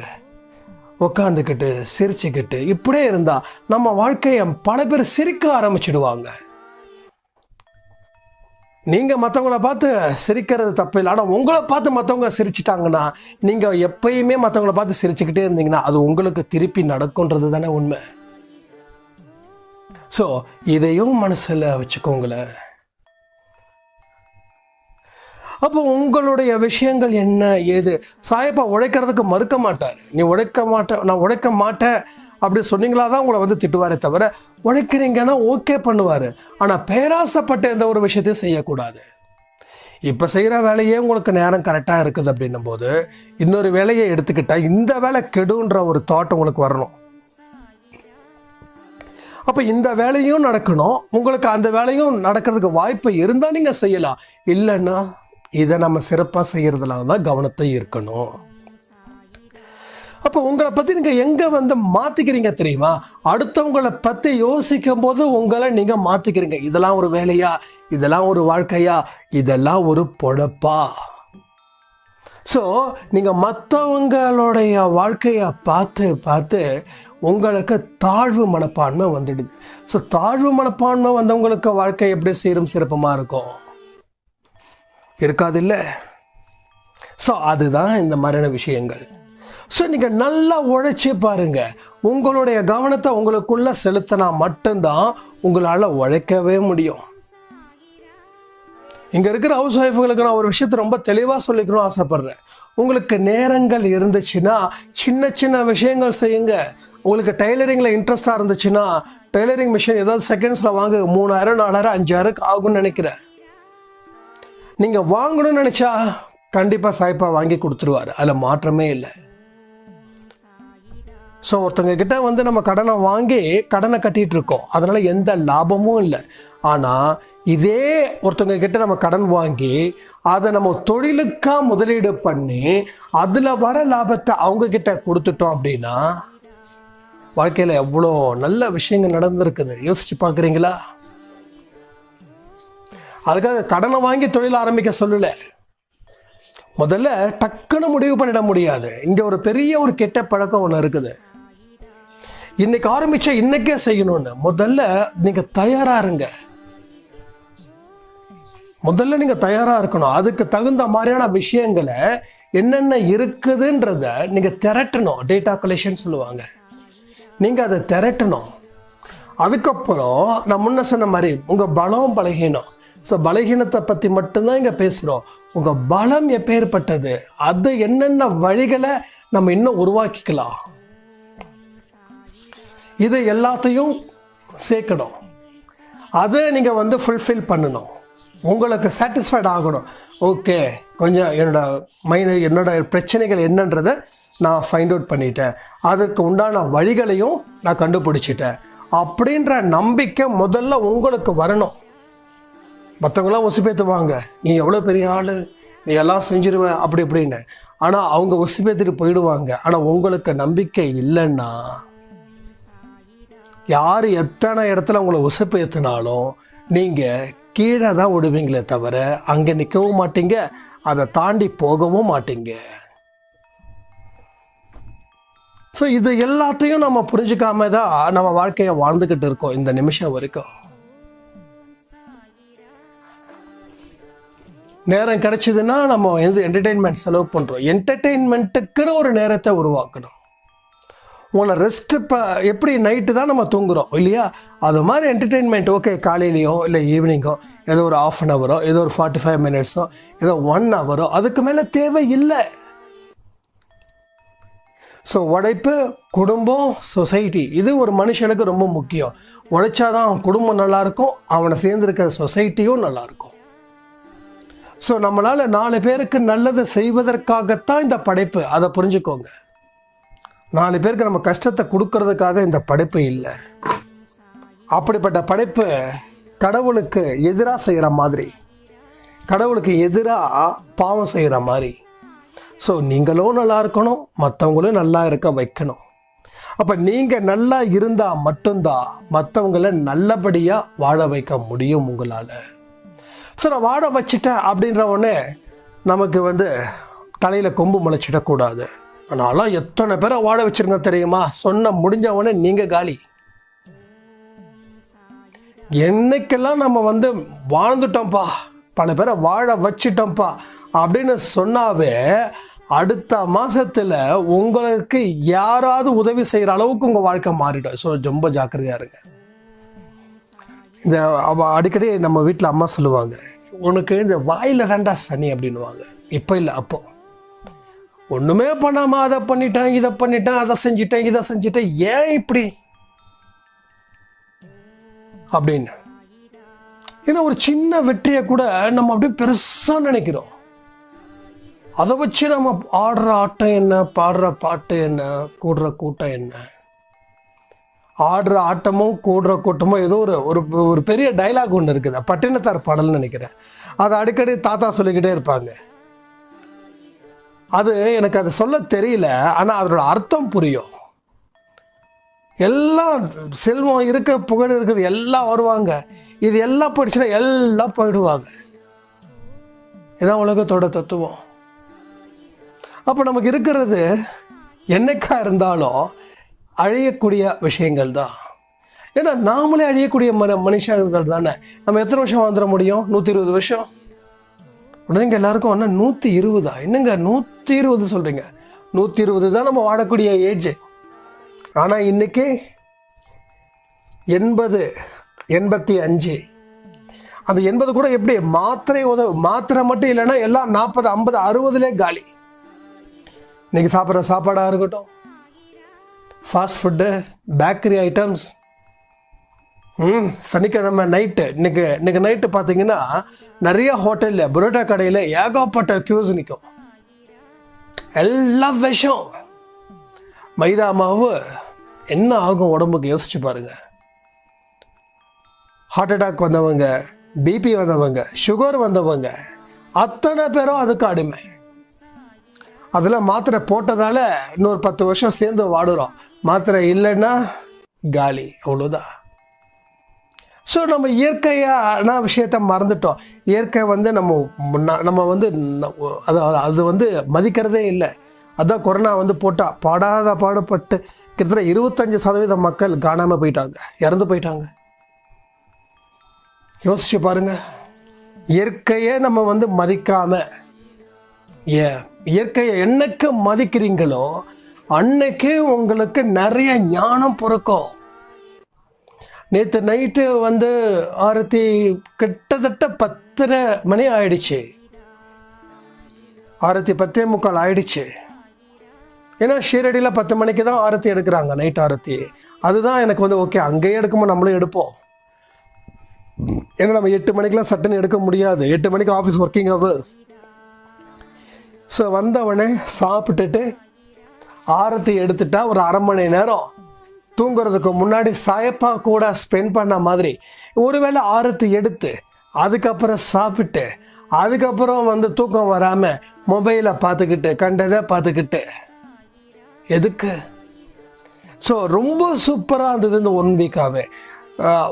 Speaker 3: உட்காந்துக்கிட்டு, சிரிச்சுக்கிட்டு இப்படியே இருந்தால் நம்ம வாழ்க்கையை பல பேர் சிரிக்க ஆரம்பிச்சிடுவாங்க. நீங்கள் மற்றவங்கள பார்த்து சிரிக்கிறது தப்பு இல்லை, ஆனால் உங்களை பார்த்து மற்றவங்க சிரிச்சிட்டாங்கன்னா, நீங்கள் எப்பயுமே மற்றவங்கள பார்த்து சிரிச்சுக்கிட்டே இருந்தீங்கன்னா அது உங்களுக்கு திருப்பி நடக்கும்ன்றது தானே உண்மை. ஸோ இதையும் மனசில் வச்சுக்கோங்களேன். அப்போ உங்களுடைய விஷயங்கள் என்ன ஏது? சாயப்பா உழைக்கிறதுக்கு மறுக்க மாட்டார். நீ உழைக்க மாட்டேன், நான் உழைக்க மாட்டேன் அப்படி சொன்னீங்களா தான் உங்களை வந்து திட்டுவாரே தவிர, உழைக்கிறீங்கன்னா ஓகே பண்ணுவார். ஆனால் பேராசைப்பட்ட எந்த ஒரு விஷயத்தையும் செய்யக்கூடாது. இப்போ செய்கிற வேலையே உங்களுக்கு நேரம் கரெக்டாக இருக்குது அப்படின்னும் போது இன்னொரு வேலையை எடுத்துக்கிட்டால் இந்த வேலை கெடுன்ற ஒரு தாட் உங்களுக்கு வரணும். அப்போ இந்த வேலையும் நடக்கணும், உங்களுக்கு அந்த வேலையும் நடக்கிறதுக்கு வாய்ப்பு இருந்தால் நீங்கள் செய்யலாம். இல்லைன்னா இதை நம்ம சிறப்பாக செய்கிறதுல தான் கவனத்தை இருக்கணும். அப்போ உங்களை பற்றி நீங்கள் எங்கே வந்து மாற்றிக்கிறீங்க தெரியுமா? அடுத்தவங்களை பற்றி யோசிக்கும் போது உங்களை நீங்கள் மாற்றிக்கிறீங்க. இதெல்லாம் ஒரு வேலையா, இதெல்லாம் ஒரு வாழ்க்கையா, இதெல்லாம் ஒரு பொழப்பா? ஸோ நீங்கள் மற்றவங்களுடைய வாழ்க்கையை பார்த்து பார்த்து உங்களுக்கு தாழ்வு மனப்பான்மை வந்துடுது. ஸோ தாழ்வு மனப்பான்மை வந்தவங்களுக்கு வாழ்க்கை எப்படி சீரும் சிறப்புமாக இருக்கும்? இருக்காது இல்லை? ஸோ அதுதான் இந்த மாதிரியான விஷயங்கள். ஸோ நீங்கள் நல்லா உழைச்சி பாருங்க, உங்களுடைய கவனத்தை உங்களுக்குள்ள செலுத்தினா மட்டும்தான் உங்களால் உழைக்கவே முடியும். இங்கே இருக்கிற ஹவுஸ் ஒய்ஃபுங்களுக்கு நான் ஒரு விஷயத்தை ரொம்ப தெளிவாக சொல்லிக்கணும்னு ஆசைப்பட்றேன். உங்களுக்கு நேரங்கள் இருந்துச்சுன்னா சின்ன சின்ன விஷயங்கள் செய்யுங்க. உங்களுக்கு டைலரிங்கில் இன்ட்ரெஸ்டாக இருந்துச்சுன்னா டைலரிங் மிஷின் ஏதாவது செகண்ட்ஸில் வாங்க, 3000, 4000, 5000 ஆகும்னு நினைக்கிறேன். நீங்கள் வாங்கணும்னு நினச்சா கண்டிப்பாக சாய்ப்பா வாங்கி கொடுத்துருவார், அதில் மாற்றமே இல்லை. ஸோ ஒருத்தங்க கிட்ட வந்து நம்ம கடனை வாங்கி கடனை கட்டிகிட்டு இருக்கோம், அதனால் எந்த லாபமும் இல்லை. ஆனால் இதே ஒருத்தங்க கிட்ட நம்ம கடன் வாங்கி அதை நம்ம தொழிலுக்காக முதலீடு பண்ணி அதில் வர லாபத்தை அவங்க கிட்ட கொடுத்துட்டோம் அப்படின்னா வாழ்க்கையில் எவ்வளோ நல்ல விஷயங்கள் நடந்திருக்குது. யோசிச்சு பார்க்குறீங்களா? அதுக்காக கடனை வாங்கி தொழில் ஆரம்பிக்க சொல்லலை. முதல்ல டக்குன்னு முடிவு பண்ணிட முடியாது. இங்கே ஒரு பெரிய ஒரு கெட்ட பழக்கம் ஒன்று இருக்குது. இன்னைக்கு ஆரம்பிச்சா இன்னைக்கே செய்யணும்னு முதல்ல நீங்கள் தயாராக இருங்க. முதல்ல நீங்கள் தயாராக இருக்கணும். அதுக்கு தகுந்த மாதிரியான விஷயங்களை என்னென்ன இருக்குதுன்றத நீங்கள் திரட்டணும். டேட்டா கலெக்ஷன் சொல்லுவாங்க. நீங்கள் அதை திரட்டணும். அதுக்கப்புறம் நான் முன்ன சொன்ன மாதிரி உங்கள் பலம் பலகீனம். ஸோ பலகீனத்தை பற்றி மட்டும்தான் இங்கே பேசுகிறோம். உங்கள் பலம் எப்பேற்பட்டது, அது என்னென்ன வழிகளை நம்ம இன்னும் உருவாக்கிக்கலாம், இது எல்லாத்தையும் சேர்க்கணும். அதை நீங்கள் வந்து ஃபுல்ஃபில் பண்ணணும். உங்களுக்கு சாட்டிஸ்ஃபைட் ஆகணும். ஓகே, கொஞ்சம் என்னோட பிரச்சனைகள் என்னன்றதை நான் ஃபைண்ட் அவுட் பண்ணிட்டேன், அதற்கு உண்டான வழிகளையும் நான் கண்டுபிடிச்சிட்டேன் அப்படின்ற நம்பிக்கை முதல்ல உங்களுக்கு வரணும். மற்றவங்களாம் ஒசிப்பேற்றுவாங்க, நீ எவ்வளோ பெரிய ஆள், நீ எல்லாம் செஞ்சிருவ அப்படி இப்படின்னு. ஆனால் அவங்க ஒசிப்பேற்றிட்டு போயிடுவாங்க. ஆனால் உங்களுக்கு நம்பிக்கை இல்லைன்னா யார் எத்தனை இடத்துல உங்களை உசுப்பேற்றினாலும் நீங்கள் கீழே தான் விடுவீங்களே தவிர அங்கே நிற்கவும் மாட்டீங்க, அதை தாண்டி போகவும் மாட்டீங்க. ஸோ இது எல்லாத்தையும் நம்ம புரிஞ்சுக்காம தான் நம்ம வாழ்க்கையை வாழ்ந்துக்கிட்டு இருக்கோம் இந்த நிமிஷம் வரைக்கும். நேரம் கிடைச்சதுன்னா நம்ம என்டர்டெயின்மெண்ட் செலவு பண்ணுறோம். என்டர்டெயின்மெண்ட்டுக்குன்னு ஒரு நேரத்தை உருவாக்கணும். உங்களை ரெஸ்ட்டு எப்படி நைட்டு தான் நம்ம தூங்குகிறோம் இல்லையா, அது மாதிரி என்டர்டெயின்மெண்ட் ஓகே, காலையிலையோ இல்லை ஈவினிங்கோ ஏதோ ஒரு 1/2 ஹவரோ ஏதோ ஒரு 45 மினிட்ஸோ ஏதோ 1 ஹவரோ அதுக்கு மேலே தேவை இல்லை. ஸோ உழைப்பு, குடும்பம், சொசைட்டி, இது ஒரு மனுஷனுக்கு ரொம்ப முக்கியம். உழைச்சாதான் அவன் குடும்பம் நல்லாயிருக்கும், அவனை சேர்ந்துருக்கிற சொசைட்டியும் நல்லாயிருக்கும். ஸோ நம்மளால் 4 பேருக்கு நல்லது செய்வதற்காகத்தான் இந்த படைப்பு, அதை புரிஞ்சுக்கோங்க. 4 பேருக்கு நம்ம கஷ்டத்தை கொடுக்கறதுக்காக இந்த படைப்பு இல்லை. அப்படிப்பட்ட படைப்பு கடவுளுக்கு எதிராக செய்கிற மாதிரி, கடவுளுக்கு எதிராக பாவம் செய்கிற மாதிரி. ஸோ நீங்களும் நல்லா இருக்கணும், மற்றவங்களும் நல்லா இருக்க வைக்கணும். அப்போ நீங்கள் நல்லா இருந்தால் மட்டும்தான் மற்றவங்கள நல்லபடியாக வாழ வைக்க முடியும் உங்களால். ஸோ நான் வாழ வச்சிட்டேன் அப்படின்ற உடனே நமக்கு தலையில் கொம்பு முளைச்சிடக்கூடாது. ஆனாலும் எத்தனை பேரை வாழ வச்சிருங்க தெரியுமா, சொன்ன முடிஞ்ச உடனே நீங்கள் காலி. என்னைக்கெல்லாம் நம்ம வாழ்ந்துட்டோம்ப்பா, பல பேரை வாழ வச்சிட்டோம்ப்பா அப்படின்னு சொன்னாவே அடுத்த மாதத்தில் உங்களுக்கு யாராவது உதவி செய்கிற அளவுக்கு உங்கள் வாழ்க்கை மாறிடும். ஸோ ரொம்ப ஜாக்கிரதையாக இருங்க. இந்த அடிக்கடி நம்ம வீட்டில் அம்மா சொல்லுவாங்க, உனக்கு இந்த வாயில் தாண்டா சனி அப்படின்வாங்க. இப்போ இல்லை, அப்போ ஒன்றுமே பண்ணாமல் அதை பண்ணிட்டேன், இதை பண்ணிட்டேன், அதை செஞ்சிட்டேன், இதை செஞ்சிட்டேன், ஏன் இப்படி அப்படின்னு. ஏன்னா ஒரு சின்ன வெற்றியை கூட நம்ம அப்படியே பெருசாக நினைக்கிறோம். அதை வச்சு நம்ம ஆடுற ஆட்டம் என்ன, பாடுற பாட்டு என்ன, கூடுற கூட்டம் என்ன. ஆடுற ஆட்டமும் கூடுற கூட்டமும் ஏதோ ஒரு பெரிய டைலாக் ஒன்று இருக்குது, பட்டினத்தார் பாடல்னு நினைக்கிறேன். அதை அடிக்கடி தாத்தா சொல்லிக்கிட்டே இருப்பாங்க. அது எனக்கு அது சொல்ல தெரியல, ஆனால் அதோட அர்த்தம் புரியும். எல்லாம் செல்வம் இருக்க, புகழ் இருக்குது, எல்லாம் வருவாங்க, இது எல்லாம் போயிடுச்சுன்னா எல்லாம் போயிடுவாங்க. இதான் உலகத்தோட தத்துவம். அப்போ நமக்கு இருக்கிறது என்னைக்கா இருந்தாலும் அழியக்கூடிய விஷயங்கள் தான். ஏன்னா நாமளே அழியக்கூடிய மனுஷர்கள் தானே. நம்ம எத்தனை வருஷம் வாழ்ந்துட முடியும்? 120 வருஷம். உடனே இங்கே எல்லாருக்கும் ஒன்று 120, என்னங்க 120 சொல்கிறீங்க? 120 தான் நம்ம வாழக்கூடிய ஏஜ். ஆனால் இன்னைக்கு 80, 85. அந்த 80 கூட எப்படி மாத்திரை மட்டும் இல்லைன்னா எல்லாம் 40, 50, 60 காலி. இன்னைக்கு சாப்பிட்ற சாப்பாடாக இருக்கட்டும், ஃபாஸ்ட் ஃபுட்டு, பேக்கரி ஐட்டம்ஸ். சனிக்கிழமை நைட்டு, இன்னைக்கு நைட்டு பார்த்தீங்கன்னா நிறைய ஹோட்டலில், புரோட்டா கடையில் ஏகப்பட்ட க்யூஸ் நிற்கும். எல்லாம் விஷம். மைதா மாவு என்ன ஆகும் உடம்புக்கு யோசிச்சு பாருங்க. ஹார்ட் அட்டாக் வந்தவங்க, பிபி வந்தவங்க, சுகர் வந்தவங்க, அத்தனை பேரும் அதுக்கு அடிமை. அதில் மாத்திரை போட்டதால் இன்னொரு 10 வருஷம் சேர்ந்து வாடுறோம். மாத்திரை இல்லைன்னா காலி, அவ்வளோதான். ஸோ நம்ம இயற்கையான விஷயத்த மறந்துட்டோம். இயற்கை நம்ம அது மதிக்கிறதே இல்லை. அதான் கொரோனா போட்டால் பாடுபட்டு கிட்டத்தட்ட 25% மக்கள் காணாமல் போயிட்டாங்க, இறந்து போயிட்டாங்க. யோசிச்சு பாருங்க. இயற்கையே நம்ம மதிக்காம, இயற்கையை என்னைக்கு மதிக்கிறீங்களோ அன்னைக்கு உங்களுக்கு நிறைய ஞானம் பிறக்கும். நேற்று நைட்டு ஆரத்தி கிட்டத்தட்ட 10:30 மணி ஆயிடுச்சு. ஆரத்தி 10:45 ஆயிடுச்சு. ஏன்னா ஷீரடியில் 10 மணிக்கு தான் ஆரத்தி எடுக்கிறாங்க, நைட் ஆரத்தி. அதுதான் எனக்கு ஓகே, அங்கேயே எடுக்கும்போது நம்மளும் எடுப்போம். ஏன்னா நம்ம 8 மணிக்கெலாம் சட்டுன்னு எடுக்க முடியாது. 8 மணிக்கு ஆஃபீஸ் ஒர்க்கிங் ஹவர்ஸ். ஸோ வந்தவனே சாப்பிட்டுட்டு ஆரத்தி எடுத்துட்டா ஒரு 1/2 மணி நேரம் தூங்குறதுக்கு முன்னாடி சாயப்பா கூட ஸ்பெண்ட் பண்ண மாதிரி ஒருவேளை ஆரத்தி எடுத்து அதுக்கப்புறம் சாப்பிட்டு அதுக்கப்புறம் தூக்கம் வராமல் மொபைலை பார்த்துக்கிட்டு கண்டதை பார்த்துக்கிட்டு எதுக்கு? ஸோ ரொம்ப சூப்பராக இருந்தது இந்த 1 வீக்காகவே.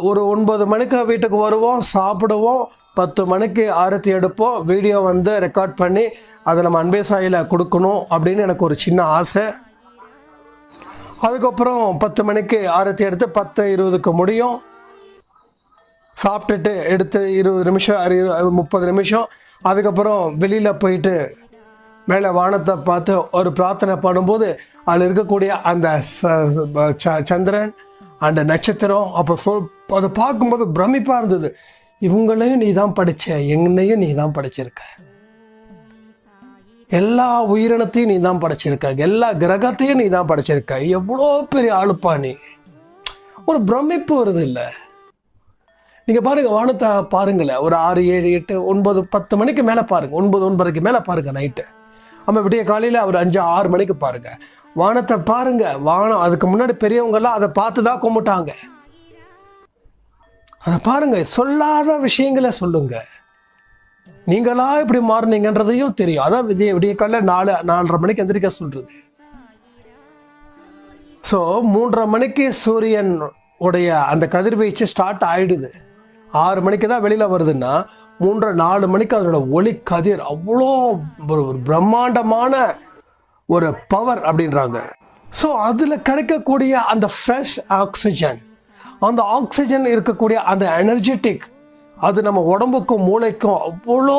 Speaker 3: ஒரு 9 மணிக்கு வீட்டுக்கு வருவோம், சாப்பிடுவோம், 10 மணிக்கு ஆரத்தி எடுப்போம், வீடியோ ரெக்கார்ட் பண்ணி அதை நம்ம அன்பே சாயில் கொடுக்கணும் அப்படின்னு எனக்கு ஒரு சின்ன ஆசை. அதுக்கப்புறம் 10 மணிக்கு ஆரத்தி எடுத்து 10:20க்கு முடியும். சாப்பிட்டுட்டு எடுத்து 20 நிமிஷம் 30 நிமிஷம் அதுக்கப்புறம் வெளியில் போயிட்டு மேலே வானத்தை பார்த்து ஒரு பிரார்த்தனை பண்ணும்போது அதில் இருக்கக்கூடிய அந்த சந்திரன் அந்த நட்சத்திரம் அப்போ அதை பார்க்கும்போது பிரமிப்பாக இருந்தது. இவங்களையும் நீ தான் படித்த, என்னையும் நீ தான் படிச்சிருக்க, எல்லா உயிரினத்தையும் நீ தான் படைச்சிருக்க, எல்லா கிரகத்தையும் நீ தான் படைச்சிருக்க, எவ்வளோ பெரிய ஆளுப்பா நீ. ஒரு பிரமிப்பு வருது இல்லை? நீங்கள் பாருங்கள், வானத்தை பாருங்களேன், ஒரு 6, 7, 8, 9, 10 மணிக்கு மேலே பாருங்கள், 9, 9:30 மேலே பாருங்கள் நைட்டு. நம்ம விடிய காலையில் ஒரு 5, 6 மணிக்கு பாருங்கள், வானத்தை பாருங்கள். வானம் அதுக்கு முன்னாடி பெரியவங்கெல்லாம் அதை பார்த்து தான் கும்பிட்டாங்க. அதை பாருங்கள், சொல்லாத விஷயங்களை சொல்லுங்கள். நீங்களா இப்படி மாறினீங்கன்றதையும் தெரியும். அதான் விடிய காலையில் 4, 4:30 மணிக்கு எந்திரிக்க சொல்கிறது. ஸோ 3:30 மணிக்கு சூரியன் உடைய அந்த கதிர்வீச்சு ஸ்டார்ட் ஆகிடுது. 6 மணிக்கு தான் வெளியில் வருதுன்னா 3, 4 மணிக்கு அதோட ஒளி கதிர் அவ்வளோ ஒரு பிரம்மாண்டமான ஒரு பவர் அப்படின்றாங்க. ஸோ அதில் கிடைக்கக்கூடிய அந்த ஃப்ரெஷ் ஆக்சிஜன், அந்த ஆக்சிஜன் இருக்கக்கூடிய அந்த எனர்ஜெட்டிக், அது நம்ம உடம்புக்கும் மூளைக்கும் அவ்வளோ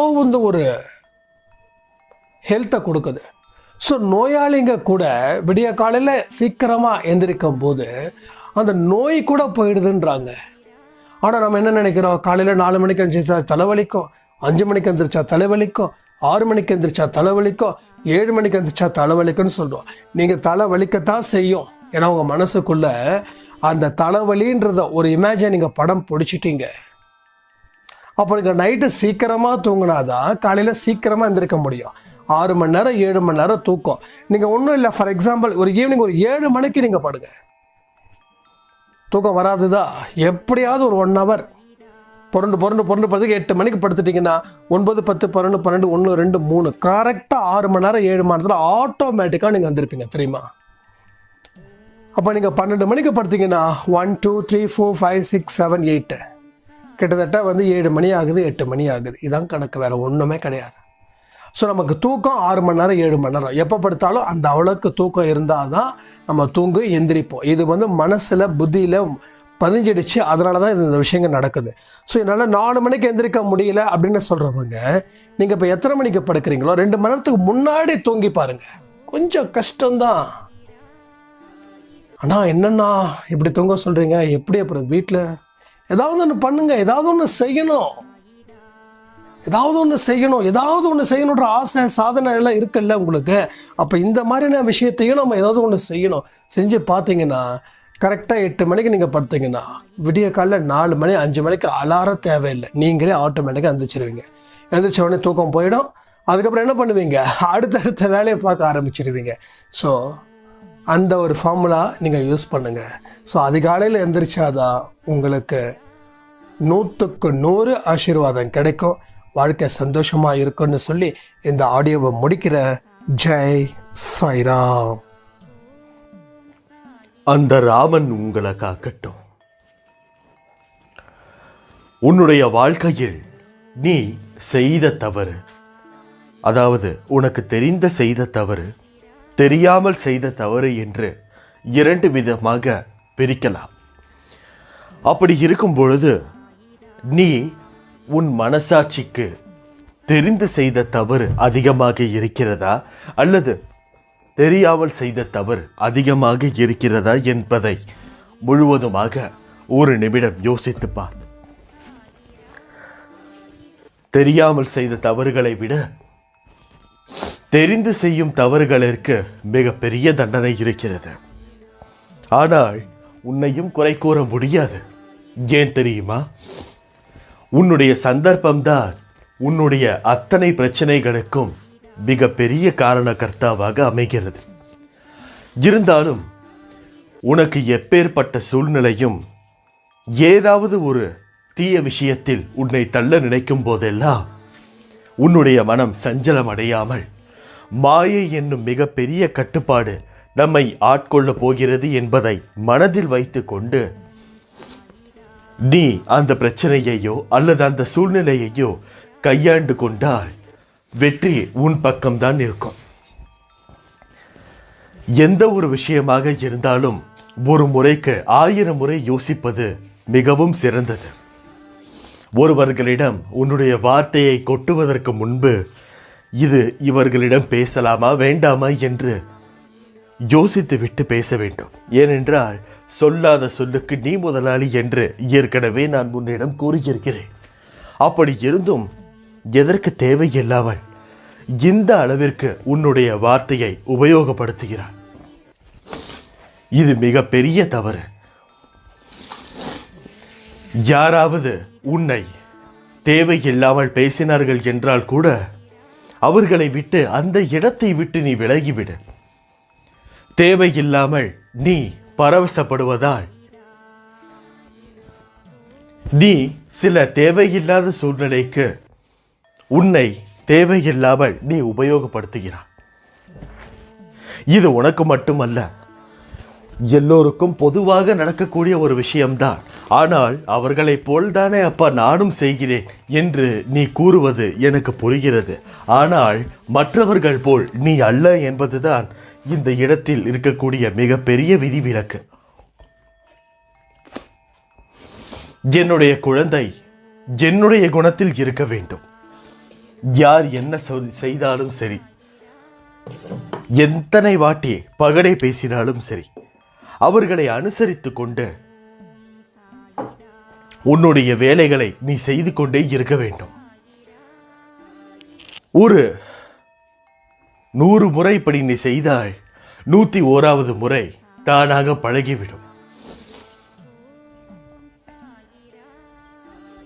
Speaker 3: ஒரு ஹெல்த்தை கொடுக்குது. ஸோ நோயாளிங்க கூட விடிய காலையில் சீக்கிரமாக எந்திரிக்கும் போது அந்த நோய் கூட போயிடுதுன்றாங்க. ஆனால் நம்ம என்ன நினைக்கிறோம், காலையில் 4 மணிக்கு எந்திரிச்சா தலைவலிக்கும், 5 மணிக்கு எந்திரிச்சா தலைவலிக்கும், 6 மணிக்கு எந்திரிச்சா தலைவலிக்கும், 7 மணிக்கு எந்திரிச்சா தலைவலிக்குன்னு சொல்கிறோம். நீங்கள் தலைவலிக்கத்தான் செய்யும். ஏன்னா உங்கள் மனசுக்குள்ளே அந்த தலைவலின்றத ஒரு இமேஜின் நீங்கள் படம் பிடிச்சிட்டீங்க. அப்போ நீங்கள் நைட்டு சீக்கிரமாக தூங்கினாதான் காலையில் சீக்கிரமாக எந்திரிக்க முடியும். 6 மணி நேரம் 7 மணி நேரம் தூக்கம். நீங்கள் ஒன்றும் இல்லை, ஃபார் எக்ஸாம்பிள் ஒரு ஈவினிங் ஒரு 7 மணிக்கு நீங்கள் படுங்க, தூக்கம் வராதுதா, எப்படியாவது ஒரு 1 ஹவர் புரண்டு படுறதுக்கு 8 மணிக்கு படுத்துட்டிங்கன்னா 9, 10, 11, 12, 1, 2, 3 கரெக்டாக 6 மணி நேரம் 7 மணி நேரத்தில் ஆட்டோமேட்டிக்காக நீங்கள் வந்திருப்பீங்க தெரியுமா? அப்போ நீங்கள் 12 மணிக்கு படுத்திங்கன்னா 1, 2, 3, 4, 5, 6, 7, 8 கிட்டத்தட்ட 7 மணி ஆகுது, 8 மணி ஆகுது. இதான் கணக்கு, வேறு ஒன்றுமே கிடையாது. ஸோ நமக்கு தூக்கம் 6 மணி நேரம் 7 மணி நேரம் எப்போ படுத்தாலும் அந்த அவ்வளோக்கு தூக்கம் இருந்தால் தான் நம்ம தூங்கி எந்திரிப்போம். இது மனசில் புத்தியில் பதிஞ்சிடுச்சு. அதனால தான் இந்த விஷயங்கள் நடக்குது. ஸோ என்னால் 4 மணிக்கு எந்திரிக்க முடியல அப்படின்னு சொல்கிறவங்க, நீங்கள் இப்போ எத்தனை மணிக்கு படுக்கிறீங்களோ 2 மணி நேரத்துக்கு முன்னாடி தூங்கி பாருங்கள். கொஞ்சம் கஷ்டம்தான். ஆனால் என்னென்னா இப்படி தூங்க சொல்கிறீங்க, எப்படி அப்புறம் வீட்டில் ஏதாவது ஒன்று பண்ணுங்க, ஏதாவது ஒன்று செய்யணும், ஏதாவது ஒன்று செய்யணுன்ற ஆசை சாதனை எல்லாம் இருக்குல்ல உங்களுக்கு. அப்போ இந்த மாதிரியான விஷயத்தையும் நம்ம ஏதாவது ஒன்று செய்யணும். செஞ்சு பார்த்தீங்கன்னா கரெக்டாக 8 மணிக்கு நீங்கள் படுத்தீங்கன்னா விடிய காலையில் 4 மணி 5 மணிக்கு அலாரம் தேவையில்லை, நீங்களே ஆட்டோமேட்டிக்காக எந்திரிச்சிருவீங்க. எந்திரிச்ச உடனே தூக்கம் போயிடும். அதுக்கப்புறம் என்ன பண்ணுவீங்க, அடுத்தடுத்த வேலையை பார்க்க ஆரம்பிச்சிடுவீங்க. ஸோ அந்த ஒரு ஃபார்முலா நீங்கள் யூஸ் பண்ணுங்கள். ஸோ அதிகாலையில் எந்திரிச்சாதான் உங்களுக்கு 100க்கு 100 ஆசீர்வாதம் கிடைக்கும், வாழ்க்கை சந்தோஷமாக இருக்குன்னு சொல்லி இந்த ஆடியோவை முடிக்கிற. ஜெய் சாய்ராம்.
Speaker 4: அந்த ராமன் உங்களை காக்கட்டும். உன்னுடைய வாழ்க்கையில் நீ செய்த தவறு, அதாவது உனக்கு தெரிந்த செய்த தவறு, தெரியாமல் செய்த தவறு என்று 2 விதமாக பிரிக்கலாம். அப்படி இருக்கும் பொழுது நீ உன் மனசாட்சிக்கு தெரிந்து செய்த தவறு அதிகமாக இருக்கிறதா அல்லது தெரியாமல் செய்த தவறு அதிகமாக இருக்கிறதா என்பதை முழுவதுமாக ஒரு நிமிடம் யோசித்துப்பார். தெரியாமல் செய்த தவறுகளை விட தெரிந்து செய்யும் தவறுகளிற்கு மிகப்பெரிய தண்டனை இருக்கிறது. ஆனால் உன்னையும் குறை கூற முடியாது. ஏன் தெரியுமா? உன்னுடைய சந்தர்ப்பம்தான் உன்னுடைய அத்தனை பிரச்சனைகளுக்கும் மிகப்பெரிய காரணகர்த்தாவாக அமைகிறது. இருந்தாலும் உனக்கு எப்பேற்பட்ட சூழ்நிலையும் ஏதாவது ஒரு தீய விஷயத்தில் உன்னை தள்ள நினைக்கும் போதெல்லாம் உன்னுடைய மனம் சஞ்சலம் அடையாமல், மாயை என்னும் மிகப்பெரிய கட்டுப்பாடு நம்மை ஆட்கொள்ள போகிறது என்பதை மனதில் வைத்து கொண்டு நீ அந்த பிரச்சனையையோ அல்லது அந்த சூழ்நிலையையோ கையாண்டு கொண்டால் வெற்றி உன் பக்கம்தான் இருக்கும். எந்த ஒரு விஷயமாக இருந்தாலும் ஒரு முறைக்கு 1000 முறை யோசிப்பது மிகவும் சிறந்தது. ஒருவர்களிடம் உன்னுடைய வார்த்தையை கொட்டுவதற்கு முன்பு இது இவர்களிடம் பேசலாமா வேண்டாமா என்று யோசித்து விட்டு பேச வேண்டும். ஏனென்றால் சொல்லாத சொல்லுக்கு நீ முதலாளி என்று ஏற்கனவே நான் உன்னிடம் கூறியிருக்கிறேன். அப்படி இருந்தும் எதற்கு தேவையில்லாமல் இந்த அளவிற்கு உன்னுடைய வார்த்தையை உபயோகப்படுத்துகிறார்? இது மிக பெரிய தவறு. யாராவது உன்னை தேவையில்லாமல் பேசினார்கள் என்றால் கூட அவர்களை விட்டு அந்த இடத்தை விட்டு நீ விலகிவிடு. தேவையில்லாமல் நீ பரவசப்படுவதால் நீ சில தேவையில்லாத சூழ்நிலைக்கு உன்னை தேவையில்லாமல் நீ உபயோகப்படுத்துகிறாய். இது உனக்கு மட்டுமல்ல, எல்லோருக்கும் பொதுவாக நடக்கக்கூடிய ஒரு விஷயம்தான். ஆனால் அவர்களைப் போல்தானே அப்பா நானும் செய்கிறேன் என்று நீ கூறுவது எனக்கு புரிகிறது. ஆனால் மற்றவர்கள் போல் நீ அல்ல என்பதுதான் இந்த இடத்தில் இருக்கக்கூடிய மிகப்பெரிய விதிவிலக்கு. என்னுடைய குழந்தை என்னுடைய குணத்தில் இருக்க வேண்டும். யார் என்ன செய்தாலும் சரி, எத்தனை வாட்டி பகடை பேசினாலும் சரி, அவர்களை அனுசரித்து கொண்டு உன்னுடைய வேலைகளை நீ செய்து கொண்டே இருக்க வேண்டும். ஒரு 100 முறை இப்படி நீ செய்தால் 101வது முறை தானாக பழகிவிடும்.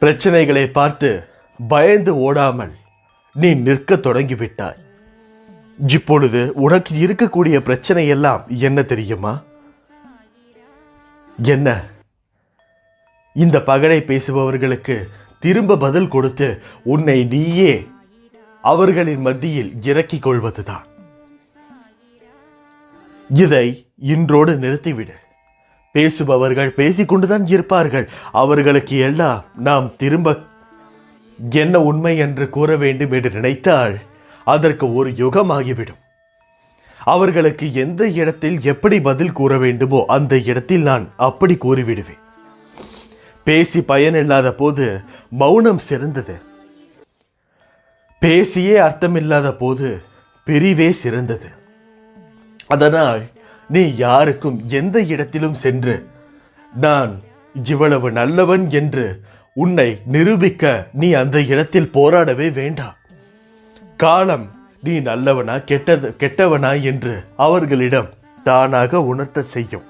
Speaker 4: பிரச்சனைகளை பார்த்து பயந்து ஓடாமல் நீ நிற்க தொடங்கிவிட்டாய். இப்பொழுது உனக்கு இருக்கக்கூடிய பிரச்சனை எல்லாம் என்ன தெரியுமா? என்ன? இந்த பகடை பேசுபவர்களுக்கு திரும்ப பதில் கொடுத்து உன்னை நீயே அவர்களின் மத்தியில் இறக்கிக் கொள்வதுதான். இதை இன்றோடு நிறுத்திவிடு. பேசுபவர்கள் பேசிக்கொண்டுதான் இருப்பார்கள். அவர்களுக்கு எல்லாம் நாம் திரும்ப என்ன உண்மை என்று கூற வேண்டும் என்று நினைத்தால் அதற்கு ஒரு யுகமாகிவிடும். அவர்களுக்கு எந்த இடத்தில் எப்படி பதில் கூற வேண்டுமோ அந்த இடத்தில் நான் அப்படி கூறிவிடுவேன். பேசி பயனில்லாத போது மௌனம் சிறந்தது. பேசியே அர்த்தமில்லாத போது பிரிவே சிறந்தது. அதனால் நீ யாருக்கும் எந்த இடத்திலும் சென்று நான் இவ்வளவு நல்லவன் என்று உன்னை நிரூபிக்க நீ அந்த இடத்தில் போராடவே வேண்டாம். காலம் நீ நல்லவனா கெட்டவனா என்று அவர்களிடம் தானாக உணர்த்த செய்யும்.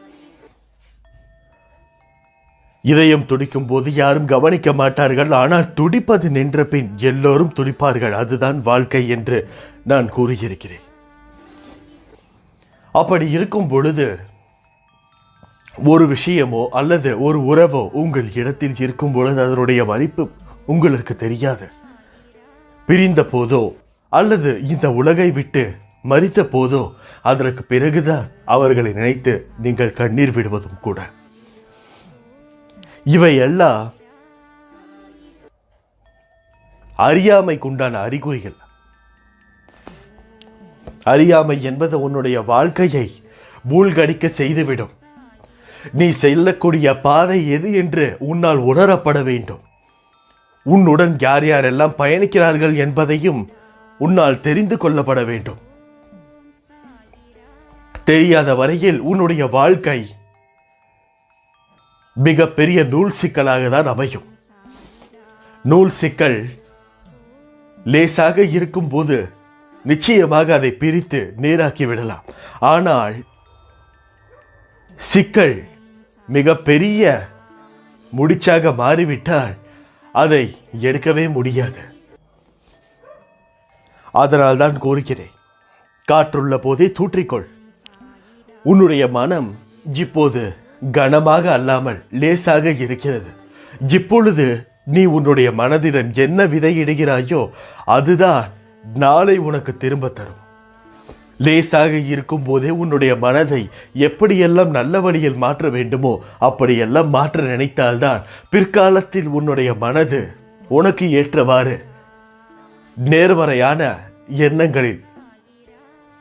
Speaker 4: இதயம் துடிக்கும் போது யாரும் கவனிக்க மாட்டார்கள். ஆனால் துடிப்பது நின்ற பின் எல்லோரும் துடிப்பார்கள். அதுதான் வாழ்க்கை என்று நான் கூறியிருக்கிறேன். அப்படி இருக்கும் பொழுது ஒரு விஷயமோ அல்லது ஒரு உறவோ உங்கள் இடத்தில் இருக்கும் பொழுது அதனுடைய மதிப்பு உங்களுக்கு தெரியாது. பிரிந்த போதோ அல்லது இந்த உலகை விட்டு மரித்த போதோ அதற்கு பிறகுதான் அவர்களை நினைத்து நீங்கள் கண்ணீர் விடுவதும் கூட. இவையெல்லாம் அறியாமைக்குண்டான அறிகுறிகள். அறியாமை என்பது உன்னுடைய வாழ்க்கையை மூழ்கடிக்க செய்துவிடும். நீ செல்லக்கூடிய பாதை எது என்று உன்னால் உணரப்பட வேண்டும். உன்னுடன் யார் யாரெல்லாம் பயணிக்கிறார்கள் என்பதையும் உன்னால் தெரிந்து கொள்ளப்பட வேண்டும். தெரியாத வரையில் உன்னுடைய வாழ்க்கை மிக பெரிய நூல் சிக்கலாக தான் அமையும். நூல் சிக்கல் லேசாக இருக்கும் போது நிச்சயமாக அதை பிரித்து நேராக்கி விடலாம். ஆனால் சிக்கல் மிக பெரிய முடிச்சாக மாறிவிட்டால் அதை எடுக்கவே முடியாது. அதனால் தான் கோருகிறேன், காற்றுள்ள போதே தூற்றிக்கொள். உன்னுடைய மனம் இப்போது கனமாக அல்லாமல் லேசாக இருக்கிறது. இப்பொழுது நீ உன்னுடைய மனதிடம் என்ன விதையிடுகிறாயோ அதுதான் நாளை உனக்கு திரும்ப தரும். லேசாக இருக்கும் போதே உன்னுடைய மனதை எப்படியெல்லாம் நல்ல வழியில் மாற்ற வேண்டுமோ அப்படியெல்லாம் மாற்ற நினைத்தால்தான் பிற்காலத்தில் உன்னுடைய மனது உனக்கு ஏற்றவாறு நேர்மறையான எண்ணங்களில்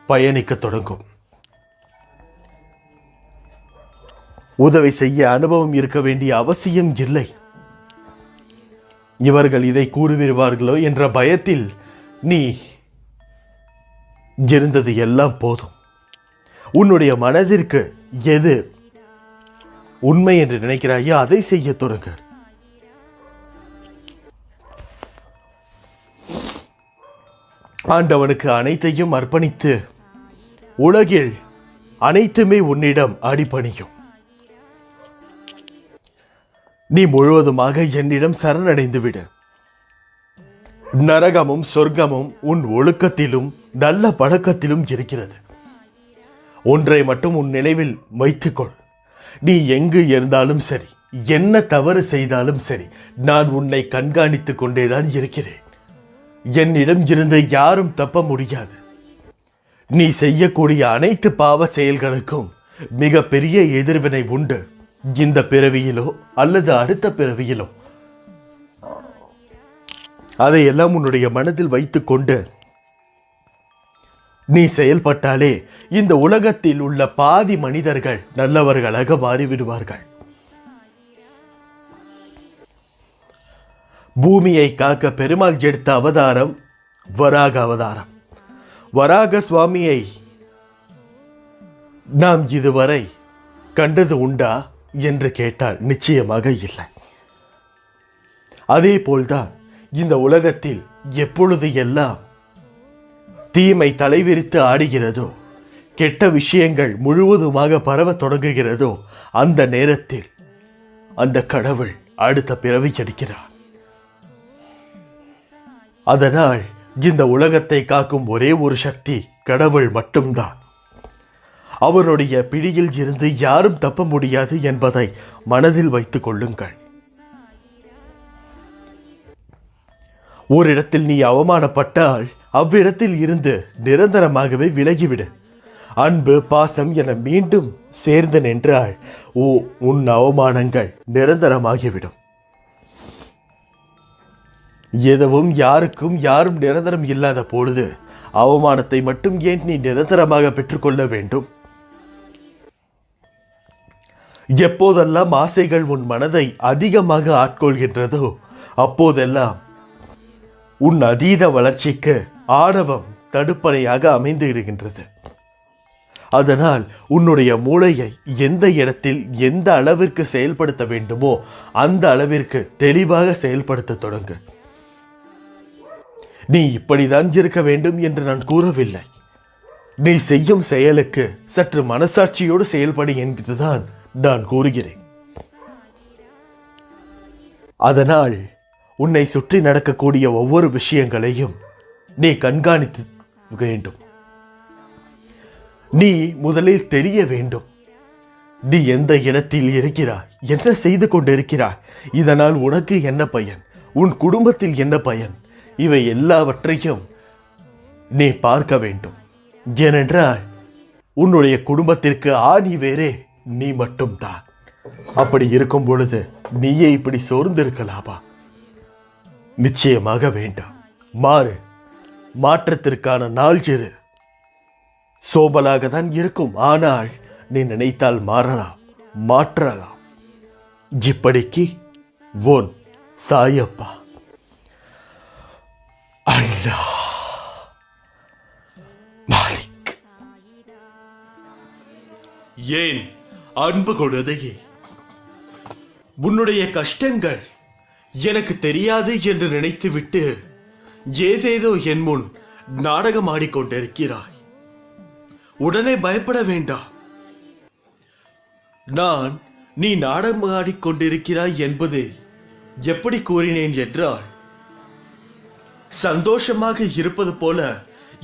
Speaker 4: பயணிக்க தொடங்கும். உதவி செய்ய அனுபவம் இருக்க வேண்டிய அவசியம் இல்லை. இவர்கள் இதை கூறுவிடுவார்களோ என்ற பயத்தில் நீ இருந்தது எல்லாம் போதும். உன்னுடைய மனதிற்கு எது உண்மை என்று நினைக்கிறாயோ அதை செய்ய தொடங்கு. ஆண்டவனுக்கு அனைத்தையும் அர்ப்பணித்து உலகில் அனைத்துமே உன்னிடம் அடிபணியும். நீ முழுவதுமாக என்னிடம் சரணடைந்து விடு. நரகமும் சொர்க்கமும் உன் ஒழுக்கத்திலும் நல்ல பழக்கத்திலும் இருக்கிறது. ஒன்றை மட்டும் உன் நினைவில் வைத்துக்கொள். நீ எங்கு இருந்தாலும் சரி, என்ன தவறு செய்தாலும் சரி, நான் உன்னை கண்காணித்துக் கொண்டேதான் இருக்கிறேன். என்னிடம் இருந்து யாரும் தப்ப முடியாது. நீ செய்யக்கூடிய அனைத்து பாவ செயல்களுக்கும் மிக பெரிய எதிர்வினை உண்டு. இந்த பிறவியிலோ அல்லது அடுத்த பிறவியிலோ அதையெல்லாம் உன்னுடைய மனதில் வைத்துக் கொண்டு நீ செயல்பட்டாலே இந்த உலகத்தில் உள்ள பாதி மனிதர்கள் நல்லவர்களாக மாறிவிடுவார்கள். பூமியை காக்க பெருமாள் எடுத்த அவதாரம் வராக அவதாரம். வராக சுவாமியை நாம் இதுவரை கண்டது உண்டா என்று கேட்டால் நிச்சயமாக இல்லை. அதே போல்தான் இந்த உலகத்தில் எப்பொழுது எல்லாம் தீமை தலைவிரித்து ஆடுகிறதோ, கெட்ட விஷயங்கள் முழுவதுமாக பரவ தொடங்குகிறதோ, அந்த நேரத்தில் அந்த கடவுள் அடுத்த பிறவி எடுக்கிறார். அதனால் இந்த உலகத்தை காக்கும் ஒரே ஒரு சக்தி கடவுள் மட்டும்தான். அவருடைய பிடியில் இருந்து யாரும் தப்ப முடியாது என்பதை மனதில் வைத்துக் கொள்ளுங்கள். ஓரிடத்தில் நீ அவமானப்பட்டால் அவ்விடத்தில் இருந்து நிரந்தரமாகவே விலகிவிடு. அன்பு பாசம் என மீண்டும் சேர்ந்து நின்றால் உன் அவமானங்கள் நிரந்தரமாகிவிடும். எதுவும் யாருக்கும் யாரும் நிரந்தரம் இல்லாத பொழுது அவமானத்தை மட்டும் ஏன் நீ நிரந்தரமாக பெற்றுக்கொள்ள வேண்டும்? எப்போதெல்லாம் ஆசைகள் உன் மனதை அதிகமாக ஆட்கொள்கின்றதோ அப்போதெல்லாம் உன் அதீத வளர்ச்சிக்கு ஆணவம் தடுப்பணையாக அமைந்து விடுகின்றது. அதனால் உன்னுடைய மூளையை எந்த இடத்தில் எந்த அளவிற்கு செயல்படுத்த வேண்டுமோ அந்த அளவிற்கு தெளிவாக செயல்படுத்த தொடங்கு. நீ இப்படிதான் இருக்க வேண்டும் என்று நான் கூறவில்லை. நீ செய்யும் செயலுக்கு சற்று மனசாட்சியோடு செயல்படு என்றுதான் நான் கூறுகிறேன். அதனால் உன்னை சுற்றி நடக்கக்கூடிய ஒவ்வொரு விஷயங்களையும் நீ கண்காணித்து வேண்டும். நீ முதலில் தெரிய வேண்டும். நீ எந்த இடத்தில் இருக்கிறாய், என்ன செய்து கொண்டிருக்கிறாய், இதனால் உனக்கு என்ன பயன், உன் குடும்பத்தில் என்ன பயன், இவை எல்லாவற்றையும் நீ பார்க்க வேண்டும். ஏனென்றால் உன்னுடைய குடும்பத்திற்கு ஆணி வேறே நீ மட்டும்தான். அப்படி இருக்கும் பொழுது நீயே இப்படி சோர்ந்திருக்கலாமா? நிச்சயமாக வேண்டாம். மாறு. மாற்றத்திற்கான நாள் இரு. சோபலாக தான் இருக்கும், ஆனால் நீ நினைத்தால் மாறலாம், மாற்றலாம். இப்படிக்கு ஓன் சாயப்பா. அல்லாஹ் மாலிக். ஏன் அன்பு குழந்தையே, உன்னுடைய கஷ்டங்கள் எனக்கு தெரியாது என்று நினைத்துவிட்டு ஏதேதோ என் முன் நாடகம் ஆடிக்கொண்டிருக்கிறாய். உடனே பயப்பட வேண்டாம். நான் நீ நாடகம் ஆடிக்கொண்டிருக்கிறாய் என்பது எப்படி கூறினேன் என்றால், சந்தோஷமாக இருப்பது போல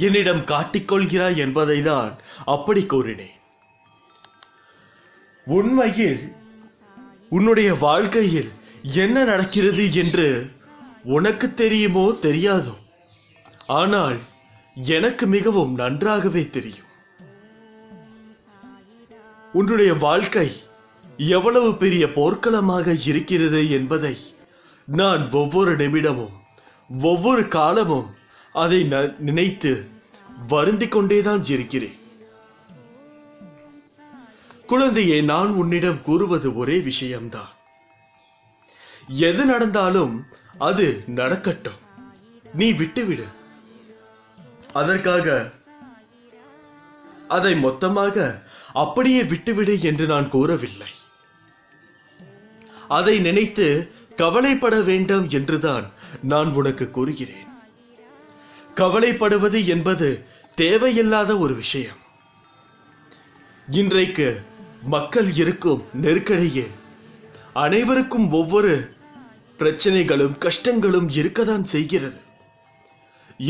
Speaker 4: என்னிடம் காட்டிக்கொள்கிறாய் என்பதை தான் அப்படி கூறினேன். உண்மையில் உன்னுடைய வாழ்க்கையில் என்ன நடக்கிறது என்று உனக்கு தெரியுமோ தெரியாதோ, ஆனால் எனக்கு மிகவும் நன்றாகவே தெரியும். உன்னுடைய வாழ்க்கை எவ்வளவு பெரிய போர்க்களமாக இருக்கிறது என்பதை நான் ஒவ்வொரு நிமிடமும் ஒவ்வொரு காலமும் அதை நினைத்து வருந்திக் கொண்டேதான் இருக்கிறேன். குழந்தையே, நான் உன்னிடம் கூறுவது ஒரே விஷயம்தான். எது நடந்தாலும் அது நடக்கட்டும், நீ விட்டுவிடு. அதற்காக அதை மொத்தமாக அப்படியே விட்டுவிடு என்று நான் கூறவில்லை. அதை நினைத்து கவலைப்பட வேண்டாம் என்றுதான் நான் உனக்கு கூறுகிறேன். கவலைப்படுவது என்பது தேவையில்லாத ஒரு விஷயம். இன்றைக்கு மக்கள் இருக்கும் நெருக்கடியே அனைவருக்கும் ஒவ்வொரு பிரச்சனைகளும் கஷ்டங்களும் இருக்கத்தான் செய்கிறது.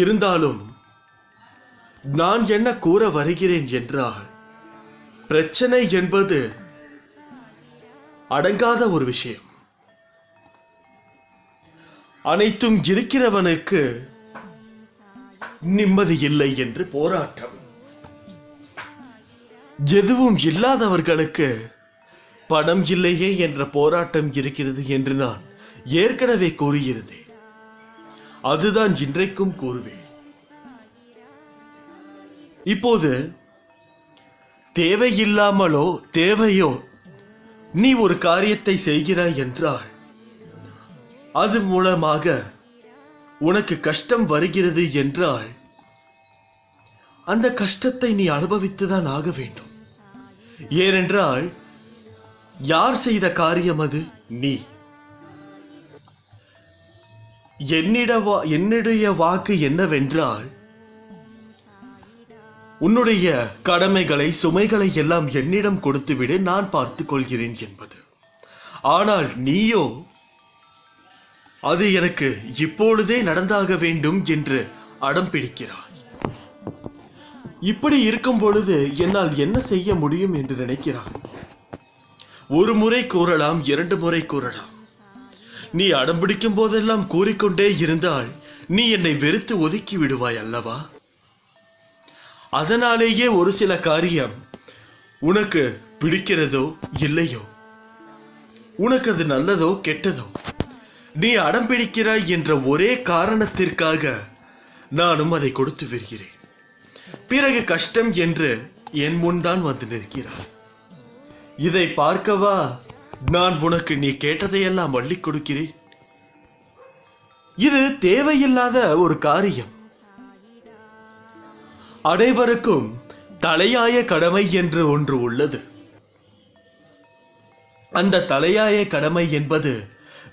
Speaker 4: இருந்தாலும் நான் என்ன கூற வருகிறேன் என்றால், பிரச்சனை என்பது அடங்காத ஒரு விஷயம். அனைத்தும் இருக்கிறவனுக்கு நிம்மதி இல்லை என்று போராட்டம். எதுவும் இல்லாதவர்களுக்கு பணம் இல்லையே என்ற போராட்டம் இருக்கிறது என்று நான் ஏற்கனவே கூறியிருந்தேன். அதுதான் இன்றைக்கும் கூறுவேன். இப்போது தேவையில்லாமலோ தேவையோ நீ ஒரு காரியத்தை செய்கிறாய் என்றால் அது மூலமாக உனக்கு கஷ்டம் வருகிறது என்றால் அந்த கஷ்டத்தை நீ அனுபவித்துதான் ஆக வேண்டும். ஏனென்றால் யார் செய்த காரியம் அது? நீ. என்னுடைய வாக்கு என்னவென்றால், உன்னுடைய கடமைகளை சுமைகளை எல்லாம் என்னிடம் கொடுத்துவிடு, நான் பார்த்துக் கொள்கிறேன் என்பது. ஆனால் நீயோ அது எனக்கு இப்பொழுதே நடந்தாக வேண்டும் என்று அடம் பிடிக்கிறாய். இப்படி இருக்கும் பொழுது என்னால் என்ன செய்ய முடியும் என்று நினைக்கிறாய்? ஒரு முறை கூறலாம், 2 முறை கூறலாம். நீ அடம் பிடிக்கும் போதெல்லாம் கூறிக்கொண்டே இருந்தால் நீ என்னை வெறுத்து ஒதுக்கி விடுவாய் அல்லவா? அதனாலேயே ஒரு சில காரியம் உனக்கு பிடிக்கிறதோ இல்லையோ, உனக்கு அது நல்லதோ கெட்டதோ, நீ அடம் பிடிக்கிறாய் என்ற ஒரே காரணத்திற்காக நானும் அதை கொடுத்து வருகிறேன். பிறகு கஷ்டம் என்று என் முன்தான் வந்து நிற்கிறாய். இதை பார்க்கவா நான் உனக்கு நீ கேட்டதையெல்லாம் அள்ளி கொடுக்கிறேன்? இது தேவையில்லாத ஒரு காரியம். அனைவருக்கும் தலையாய கடமை என்று ஒன்று உள்ளது. அந்த தலையாய கடமை என்பது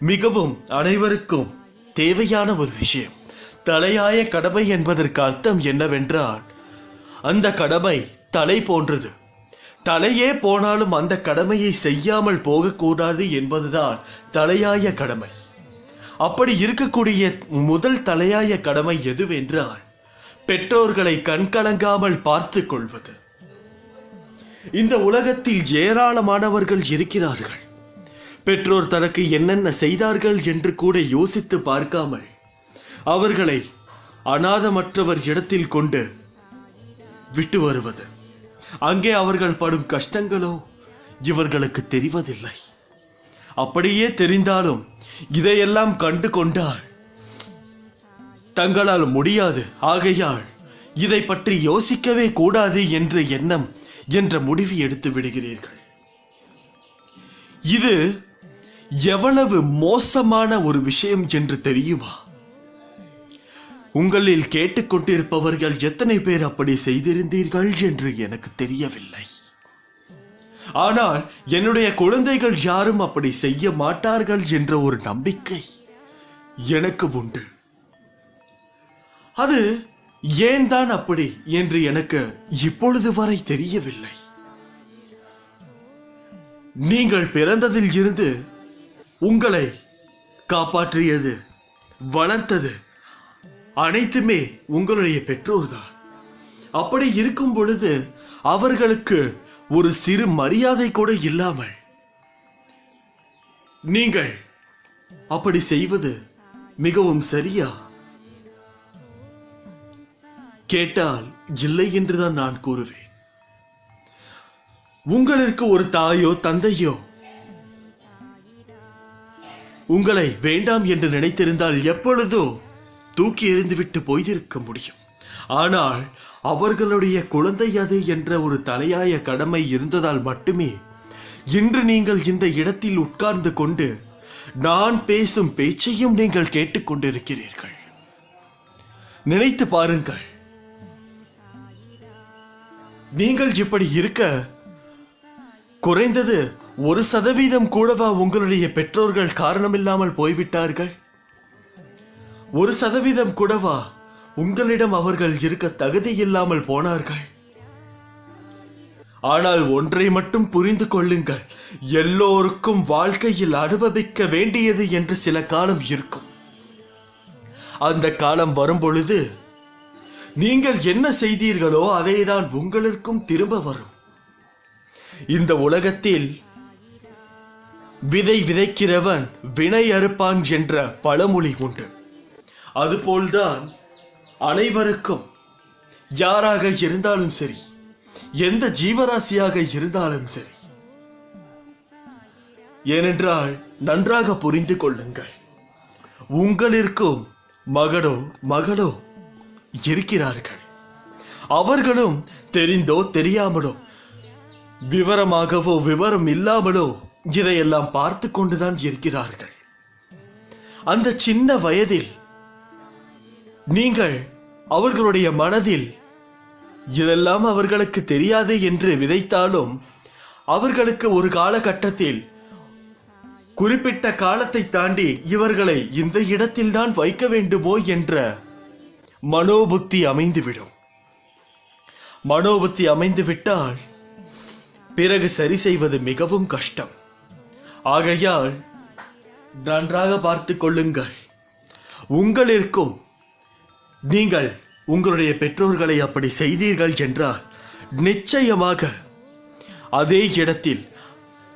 Speaker 4: மிகவும் அனைவருக்கும் தேவையான ஒரு விஷயம். தலையாய கடமை என்பதற்கு அர்த்தம் என்னவென்றால், அந்த கடமை தலை போன்றது. தலையே போனாலும் அந்த கடமையை செய்யாமல் போகக்கூடாது என்பதுதான் தலையாய கடமை. அப்படி இருக்கக்கூடிய முதல் தலையாய கடமை எதுவென்றால், பெற்றோர்களை கண்கலங்காமல் பார்த்து கொள்வது. இந்த உலகத்தில் ஏராளமானவர்கள் இருக்கிறார்கள். பெற்றோர் தனக்கு என்னென்ன செய்தார்கள் என்று கூட யோசித்து பார்க்காமல் அவர்களை அநாதமற்றவர் இடத்தில் கொண்டு விட்டு வருவது. அங்கே அவர்கள் படும் கஷ்டங்களோ இவர்களுக்கு தெரிவதில்லை. அப்படியே தெரிந்தாலும் இதையெல்லாம் கண்டு கொண்டால் தங்களால் முடியாது, ஆகையால் இதை பற்றி யோசிக்கவே கூடாது என்ற முடிவு எடுத்து விடுகிறீர்கள். இது எவ்வளவு மோசமான ஒரு விஷயம் என்று தெரியுமா? உங்களில் கேட்டுக்கொண்டிருப்பவர்கள் எத்தனை பேர் அப்படி செய்திருந்தீர்கள் என்று எனக்கு தெரியவில்லை. ஆனால் என்னுடைய குழந்தைகள் யாரும் அப்படி செய்ய மாட்டார்கள் என்ற ஒரு நம்பிக்கை எனக்கு உண்டு. அது ஏன் தான் அப்படி என்று எனக்கு இப்பொழுது வரை தெரியவில்லை. நீங்கள் பிறந்ததில் இருந்து உங்களை காப்பாற்றியது, வளர்த்தது அனைத்துமே உங்களுடைய பெற்றோர்தான். அப்படி இருக்கும் பொழுது அவர்களுக்கு ஒரு சிறு மரியாதை கூட இல்லாமல் நீங்கள் அப்படி செய்வது மிகவும் சரியா? கேட்டால் இல்லை என்றுதான் நான் கூறுவேன். உங்களுக்கு ஒரு தாயோ தந்தையோ உங்களை வேண்டாம் என்று நினைத்திருந்தால் எப்பொழுதோ தூக்கி எறிந்துவிட்டு போயிருக்க முடியும். ஆனால் அவர்களுடைய குழந்தை அது என்ற ஒரு தலையாய கடமை இருந்ததால் மட்டுமே இன்று நீங்கள் இந்த இடத்தில் உட்கார்ந்து கொண்டு நான் பேசும் பேச்சையும் நீங்கள் கேட்டுக்கொண்டிருக்கிறீர்கள். நினைத்து பாருங்கள், நீங்கள் இப்படி இருக்க குறைந்தது 1% கூடவா உங்களுடைய பெற்றோர்கள் காரணமில்லாமல் போய்விட்டார்கள்? 1% கூடவா உங்களிடம் அவர்கள் இருக்க தகுதி இல்லாமல் போனார்கள்? ஆனால் ஒன்றை மட்டும் புரிந்து கொள்ளுங்கள், எல்லோருக்கும் வாழ்க்கையில் அனுபவிக்க வேண்டியது என்று சில காலம் இருக்கும். அந்த காலம் வரும் பொழுது நீங்கள் என்ன செய்தீர்களோ அதேதான் உங்களுக்கும் திரும்ப வரும். இந்த உலகத்தில் விதை விதைக்கிறவன் வினை அறுப்பான் என்ற பழமொழி உண்டு. அதுபோல்தான் அனைவருக்கும், யாராக இருந்தாலும் சரி, எந்த ஜீவராசியாக இருந்தாலும் சரி. ஏனென்றால் நன்றாக புரிந்து கொள்ளுங்கள், உங்களிற்கும் மகனோ மகளோ இருக்கிறார்கள். அவர்களும் தெரிந்தோ தெரியாமலோ, விவரமாகவோ விவரம் இல்லாமலோ இதையெல்லாம் பார்த்து கொண்டுதான் இருக்கிறார்கள். அந்த சின்ன வயதில் நீங்கள் அவர்களுடைய மனதில் இதெல்லாம் அவர்களுக்கு தெரியாது என்று விதைத்தாலும், அவர்களுக்கு ஒரு காலகட்டத்தில் குறிப்பிட்ட காலத்தை தாண்டி இவர்களை இந்த இடத்தில்தான் வைக்க வேண்டுமோ என்ற மனோபுத்தி அமைந்துவிடும். மனோபுத்தி அமைந்துவிட்டால் பிறகு சரி செய்வது மிகவும் கஷ்டம். ஆகையால் நன்றாக பார்த்து கொள்ளுங்கள், உங்களிற்கும் நீங்கள் உங்களுடைய பெற்றோர்களை அப்படி செய்தீர்கள் என்றால் நிச்சயமாக அதே இடத்தில்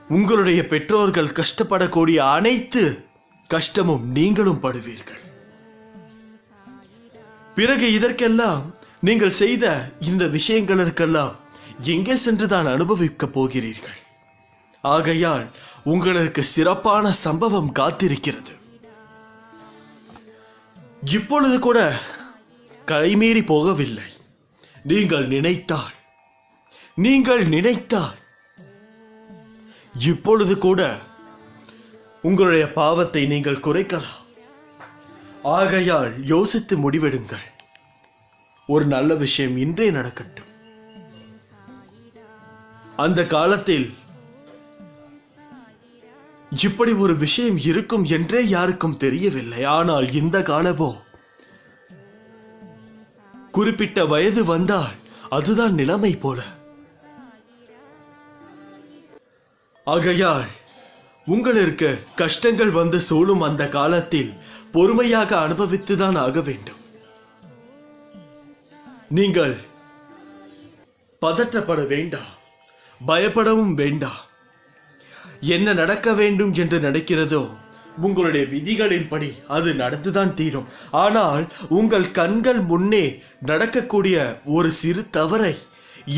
Speaker 4: உங்களுடைய பெற்றோர்கள் கஷ்டப்படக்கூடிய அனைத்து கஷ்டமும் நீங்களும் படுவீர்கள். பிறகு இதற்கெல்லாம் நீங்கள் செய்த இந்த விஷயங்களுக்கெல்லாம் எங்கே சென்றுதான் அனுபவிக்கப் போகிறீர்கள்? ஆகையால் உங்களுக்கு சிறப்பான சம்பவம் காத்திருக்கிறது. இப்பொழுது கூட கைமீறி போகவில்லை. நீங்கள் நினைத்தால் இப்பொழுது கூட உங்களுடைய பாவத்தை நீங்கள் குறைக்கலாம். ஆகையால் யோசித்து முடிவெடுங்கள். ஒரு நல்ல விஷயம் இன்றே நடக்கட்டும். அந்த காலத்தில் இப்படி ஒரு விஷயம் இருக்கும் என்றே யாருக்கும் தெரியவில்லை. ஆனால் இந்த காலமோ குறிப்பிட்ட வயது வந்தால் அதுதான் நிலைமை போல. ஆகையால் உங்களுக்கு கஷ்டங்கள் வந்து சூழும் அந்த காலத்தில் பொறுமையாக அனுபவித்துதான் ஆக வேண்டும். நீங்கள் பதற்றப்பட வேண்டாம், பயப்படவும் வேண்டாம். என்ன நடக்க வேண்டும் என்று நடக்கிறதோ உங்களுடைய விதிகளின்படி அது நடந்துதான் தீரும். ஆனால் உங்கள் கண்கள் முன்னே நடக்கக்கூடிய ஒரு சிறு தவறை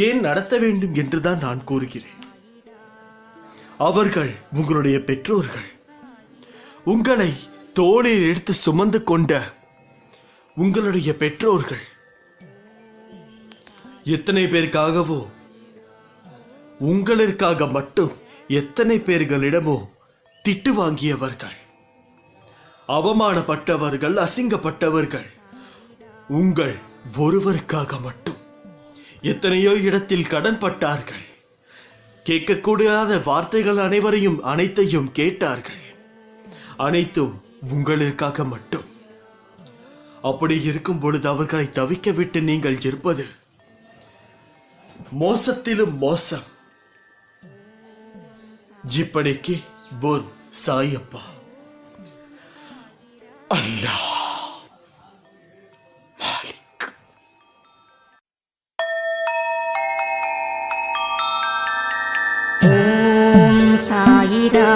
Speaker 4: ஏன் நடத்த வேண்டும் என்றுதான் நான் கூறுகிறேன். அவர்கள் உங்களுடைய பெற்றோர்கள், உங்களை தோளில் எடுத்து சுமந்து கொண்ட உங்களுடைய பெற்றோர்கள். எத்தனை பேருக்காகவோ, உங்களுக்காக மட்டும் எத்தனை பேர்களிடமோ திட்டு வாங்கியவர்கள், அவமானப்பட்டவர்கள், அசிங்கப்பட்டவர்கள். உங்கள் ஒருவருக்காக மட்டும் எத்தனையோ இடத்தில் கடன் பட்டார்கள். கேட்கக்கூடாத வார்த்தைகள் அனைத்தையும் கேட்டார்கள். அனைத்தும் உங்களுக்காக மட்டும். அப்படி இருக்கும் பொழுது அவர்களை தவிக்க விட்டு நீங்கள் இருப்பது மோசத்திலும் மோசம். இப்படிக்கு போன் சாயப்பா. அல்லாஹ் மாலிக்.
Speaker 1: ஓம் சாயிரா.